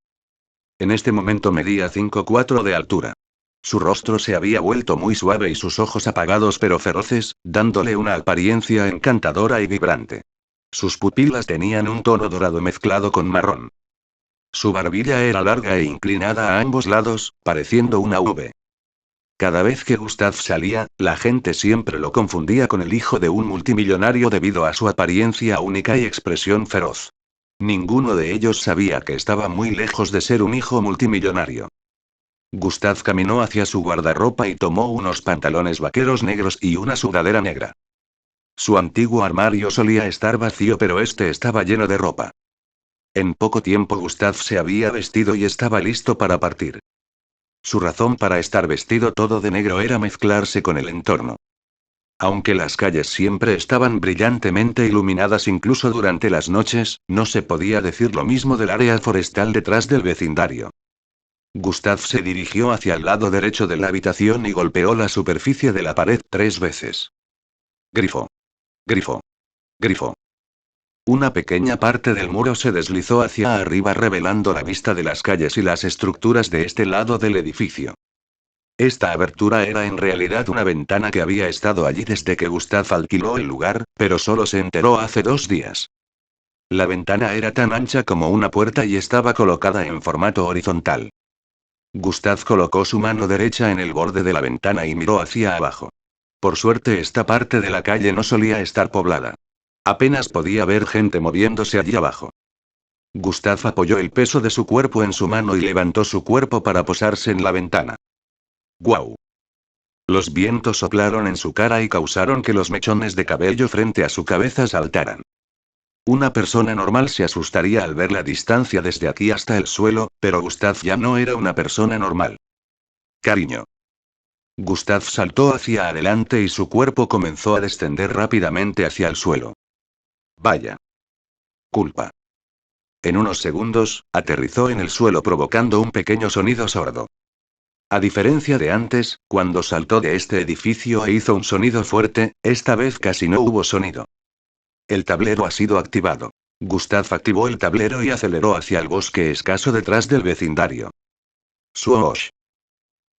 En este momento medía 5,4 de altura. Su rostro se había vuelto muy suave y sus ojos apagados pero feroces, dándole una apariencia encantadora y vibrante. Sus pupilas tenían un tono dorado mezclado con marrón. Su barbilla era larga e inclinada a ambos lados, pareciendo una V. Cada vez que Gustav salía, la gente siempre lo confundía con el hijo de un multimillonario debido a su apariencia única y expresión feroz. Ninguno de ellos sabía que estaba muy lejos de ser un hijo multimillonario. Gustav caminó hacia su guardarropa y tomó unos pantalones vaqueros negros y una sudadera negra. Su antiguo armario solía estar vacío, pero este estaba lleno de ropa. En poco tiempo Gustav se había vestido y estaba listo para partir. Su razón para estar vestido todo de negro era mezclarse con el entorno. Aunque las calles siempre estaban brillantemente iluminadas incluso durante las noches, no se podía decir lo mismo del área forestal detrás del vecindario. Gustav se dirigió hacia el lado derecho de la habitación y golpeó la superficie de la pared 3 veces. Grifo. Grifo. Grifo. Una pequeña parte del muro se deslizó hacia arriba revelando la vista de las calles y las estructuras de este lado del edificio. Esta abertura era en realidad una ventana que había estado allí desde que Gustav alquiló el lugar, pero solo se enteró hace 2 días. La ventana era tan ancha como una puerta y estaba colocada en formato horizontal. Gustav colocó su mano derecha en el borde de la ventana y miró hacia abajo. Por suerte esta parte de la calle no solía estar poblada. Apenas podía ver gente moviéndose allí abajo. Gustav apoyó el peso de su cuerpo en su mano y levantó su cuerpo para posarse en la ventana. ¡Guau! Los vientos soplaron en su cara y causaron que los mechones de cabello frente a su cabeza saltaran. Una persona normal se asustaría al ver la distancia desde aquí hasta el suelo, pero Gustav ya no era una persona normal. Cariño. Gustav saltó hacia adelante y su cuerpo comenzó a descender rápidamente hacia el suelo. Vaya. Culpa. En unos segundos, aterrizó en el suelo provocando un pequeño sonido sordo. A diferencia de antes, cuando saltó de este edificio e hizo un sonido fuerte, esta vez casi no hubo sonido. El tablero ha sido activado. Gustav activó el tablero y aceleró hacia el bosque escaso detrás del vecindario. Swoosh.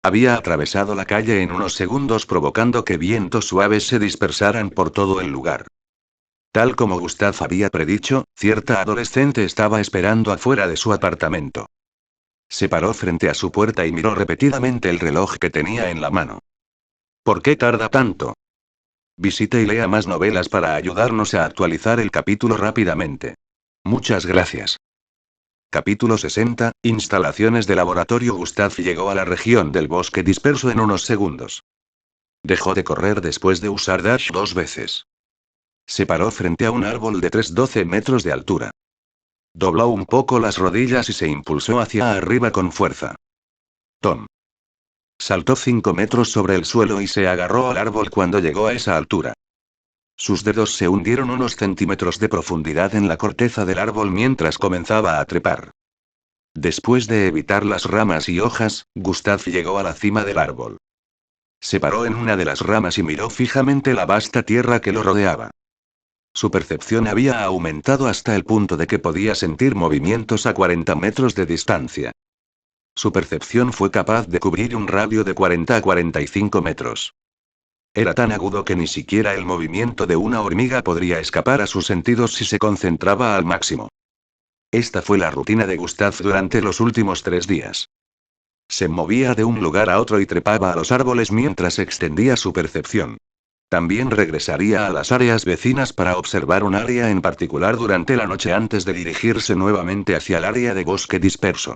Había atravesado la calle en unos segundos provocando que vientos suaves se dispersaran por todo el lugar. Tal como Gustav había predicho, cierta adolescente estaba esperando afuera de su apartamento. Se paró frente a su puerta y miró repetidamente el reloj que tenía en la mano. ¿Por qué tarda tanto? Visite y lea más novelas para ayudarnos a actualizar el capítulo rápidamente. Muchas gracias. Capítulo 60, Instalaciones de laboratorio. Gustav llegó a la región del bosque disperso en unos segundos. Dejó de correr después de usar Dash 2 veces. Se paró frente a un árbol de 12 metros de altura. Dobló un poco las rodillas y se impulsó hacia arriba con fuerza. Tom. Saltó 5 metros sobre el suelo y se agarró al árbol cuando llegó a esa altura. Sus dedos se hundieron unos centímetros de profundidad en la corteza del árbol mientras comenzaba a trepar. Después de evitar las ramas y hojas, Gustav llegó a la cima del árbol. Se paró en una de las ramas y miró fijamente la vasta tierra que lo rodeaba. Su percepción había aumentado hasta el punto de que podía sentir movimientos a 40 metros de distancia. Su percepción fue capaz de cubrir un radio de 40 a 45 metros. Era tan agudo que ni siquiera el movimiento de una hormiga podría escapar a sus sentidos si se concentraba al máximo. Esta fue la rutina de Gustav durante los últimos 3 días. Se movía de un lugar a otro y trepaba a los árboles mientras extendía su percepción. También regresaría a las áreas vecinas para observar un área en particular durante la noche antes de dirigirse nuevamente hacia el área de bosque disperso.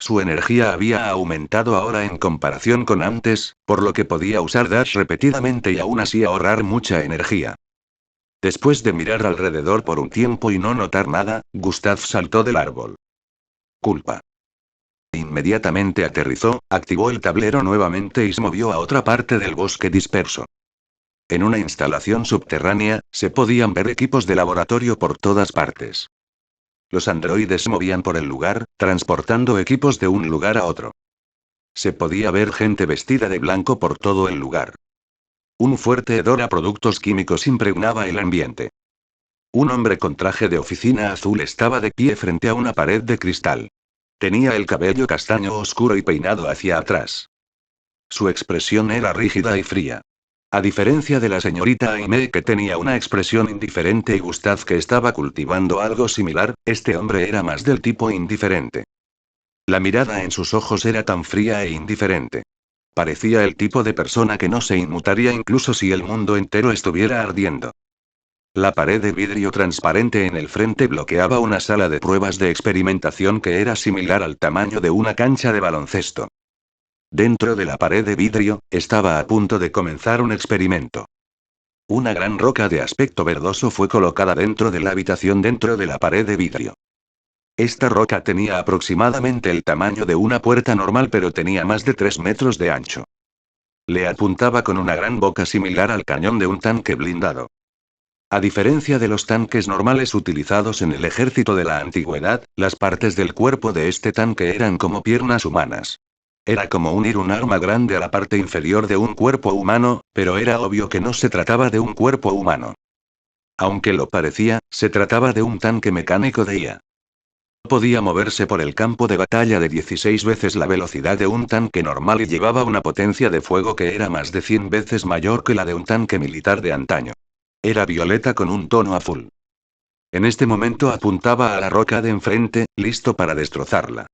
Su energía había aumentado ahora en comparación con antes, por lo que podía usar Dash repetidamente y aún así ahorrar mucha energía. Después de mirar alrededor por un tiempo y no notar nada, Gustav saltó del árbol. Culpa. Inmediatamente aterrizó, activó el tablero nuevamente y se movió a otra parte del bosque disperso. En una instalación subterránea, se podían ver equipos de laboratorio por todas partes. Los androides se movían por el lugar, transportando equipos de un lugar a otro. Se podía ver gente vestida de blanco por todo el lugar. Un fuerte hedor a productos químicos impregnaba el ambiente. Un hombre con traje de oficina azul estaba de pie frente a una pared de cristal. Tenía el cabello castaño oscuro y peinado hacia atrás. Su expresión era rígida y fría. A diferencia de la señorita Aimee que tenía una expresión indiferente y Gustav que estaba cultivando algo similar, este hombre era más del tipo indiferente. La mirada en sus ojos era tan fría e indiferente. Parecía el tipo de persona que no se inmutaría incluso si el mundo entero estuviera ardiendo. La pared de vidrio transparente en el frente bloqueaba una sala de pruebas de experimentación que era similar al tamaño de una cancha de baloncesto. Dentro de la pared de vidrio, estaba a punto de comenzar un experimento. Una gran roca de aspecto verdoso fue colocada dentro de la habitación dentro de la pared de vidrio. Esta roca tenía aproximadamente el tamaño de una puerta normal pero tenía más de 3 metros de ancho. Le apuntaba con una gran boca similar al cañón de un tanque blindado. A diferencia de los tanques normales utilizados en el ejército de la antigüedad, las partes del cuerpo de este tanque eran como piernas humanas. Era como unir un arma grande a la parte inferior de un cuerpo humano, pero era obvio que no se trataba de un cuerpo humano. Aunque lo parecía, se trataba de un tanque mecánico de IA. Podía moverse por el campo de batalla de 16 veces la velocidad de un tanque normal y llevaba una potencia de fuego que era más de 100 veces mayor que la de un tanque militar de antaño. Era violeta con un tono azul. En este momento apuntaba a la roca de enfrente, listo para destrozarla.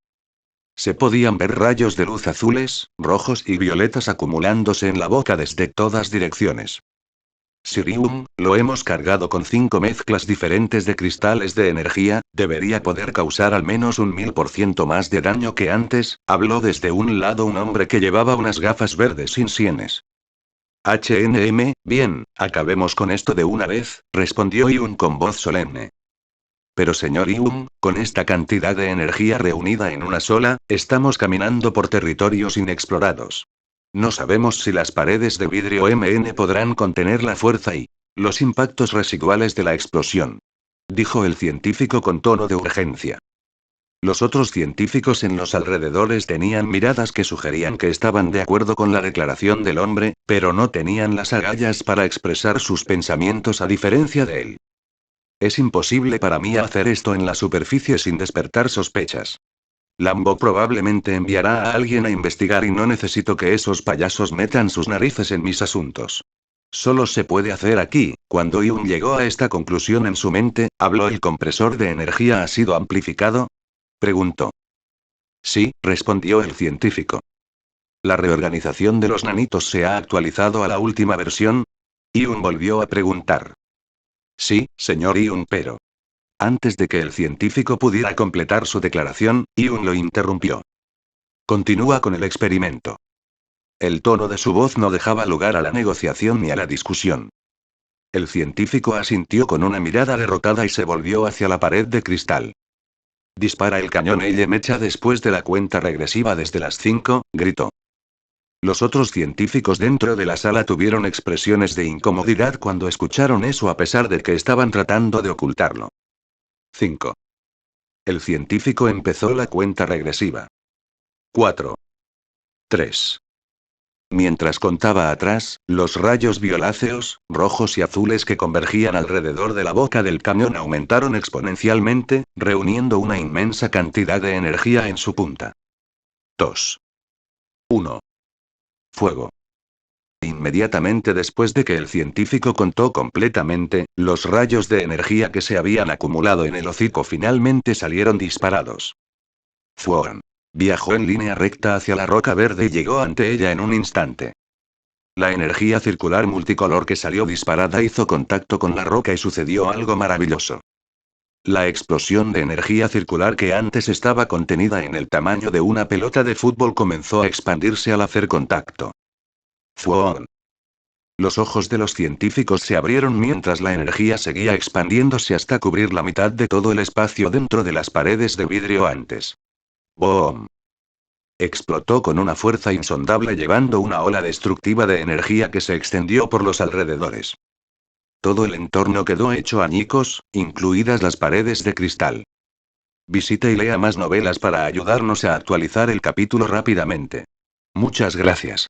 Se podían ver rayos de luz azules, rojos y violetas acumulándose en la boca desde todas direcciones. Sirium, lo hemos cargado con 5 mezclas diferentes de cristales de energía, debería poder causar al menos un 1000% más de daño que antes, habló desde un lado un hombre que llevaba unas gafas verdes sin sienes. Bien, acabemos con esto de una vez, respondió Yun con voz solemne. Pero señor Yun, con esta cantidad de energía reunida en una sola, estamos caminando por territorios inexplorados. No sabemos si las paredes de vidrio podrán contener la fuerza y los impactos residuales de la explosión, dijo el científico con tono de urgencia. Los otros científicos en los alrededores tenían miradas que sugerían que estaban de acuerdo con la declaración del hombre, pero no tenían las agallas para expresar sus pensamientos a diferencia de él. Es imposible para mí hacer esto en la superficie sin despertar sospechas. Lambo probablemente enviará a alguien a investigar y no necesito que esos payasos metan sus narices en mis asuntos. Solo se puede hacer aquí. Cuando Yun llegó a esta conclusión en su mente, ¿habló el compresor de energía ha sido amplificado? Preguntó. Sí, respondió el científico. ¿La reorganización de los nanitos se ha actualizado a la última versión? Yun volvió a preguntar. Sí, señor Yun, pero... Antes de que el científico pudiera completar su declaración, Yun lo interrumpió. Continúa con el experimento. El tono de su voz no dejaba lugar a la negociación ni a la discusión. El científico asintió con una mirada derrotada y se volvió hacia la pared de cristal. Dispara el cañón mecha después de la cuenta regresiva desde las 5, gritó. Los otros científicos dentro de la sala tuvieron expresiones de incomodidad cuando escucharon eso a pesar de que estaban tratando de ocultarlo. 5. El científico empezó la cuenta regresiva. 4. 3. Mientras contaba atrás, los rayos violáceos, rojos y azules que convergían alrededor de la boca del cañón aumentaron exponencialmente, reuniendo una inmensa cantidad de energía en su punta. 2. 1. Fuego. Inmediatamente después de que el científico contó completamente, los rayos de energía que se habían acumulado en el hocico finalmente salieron disparados. Zuon. Viajó en línea recta hacia la roca verde y llegó ante ella en un instante. La energía circular multicolor que salió disparada hizo contacto con la roca y sucedió algo maravilloso. La explosión de energía circular que antes estaba contenida en el tamaño de una pelota de fútbol comenzó a expandirse al hacer contacto. Zuon. Los ojos de los científicos se abrieron mientras la energía seguía expandiéndose hasta cubrir la mitad de todo el espacio dentro de las paredes de vidrio antes. ¡Boom! Explotó con una fuerza insondable llevando una ola destructiva de energía que se extendió por los alrededores. Todo el entorno quedó hecho añicos, incluidas las paredes de cristal. Visita y lea más novelas para ayudarnos a actualizar el capítulo rápidamente. Muchas gracias.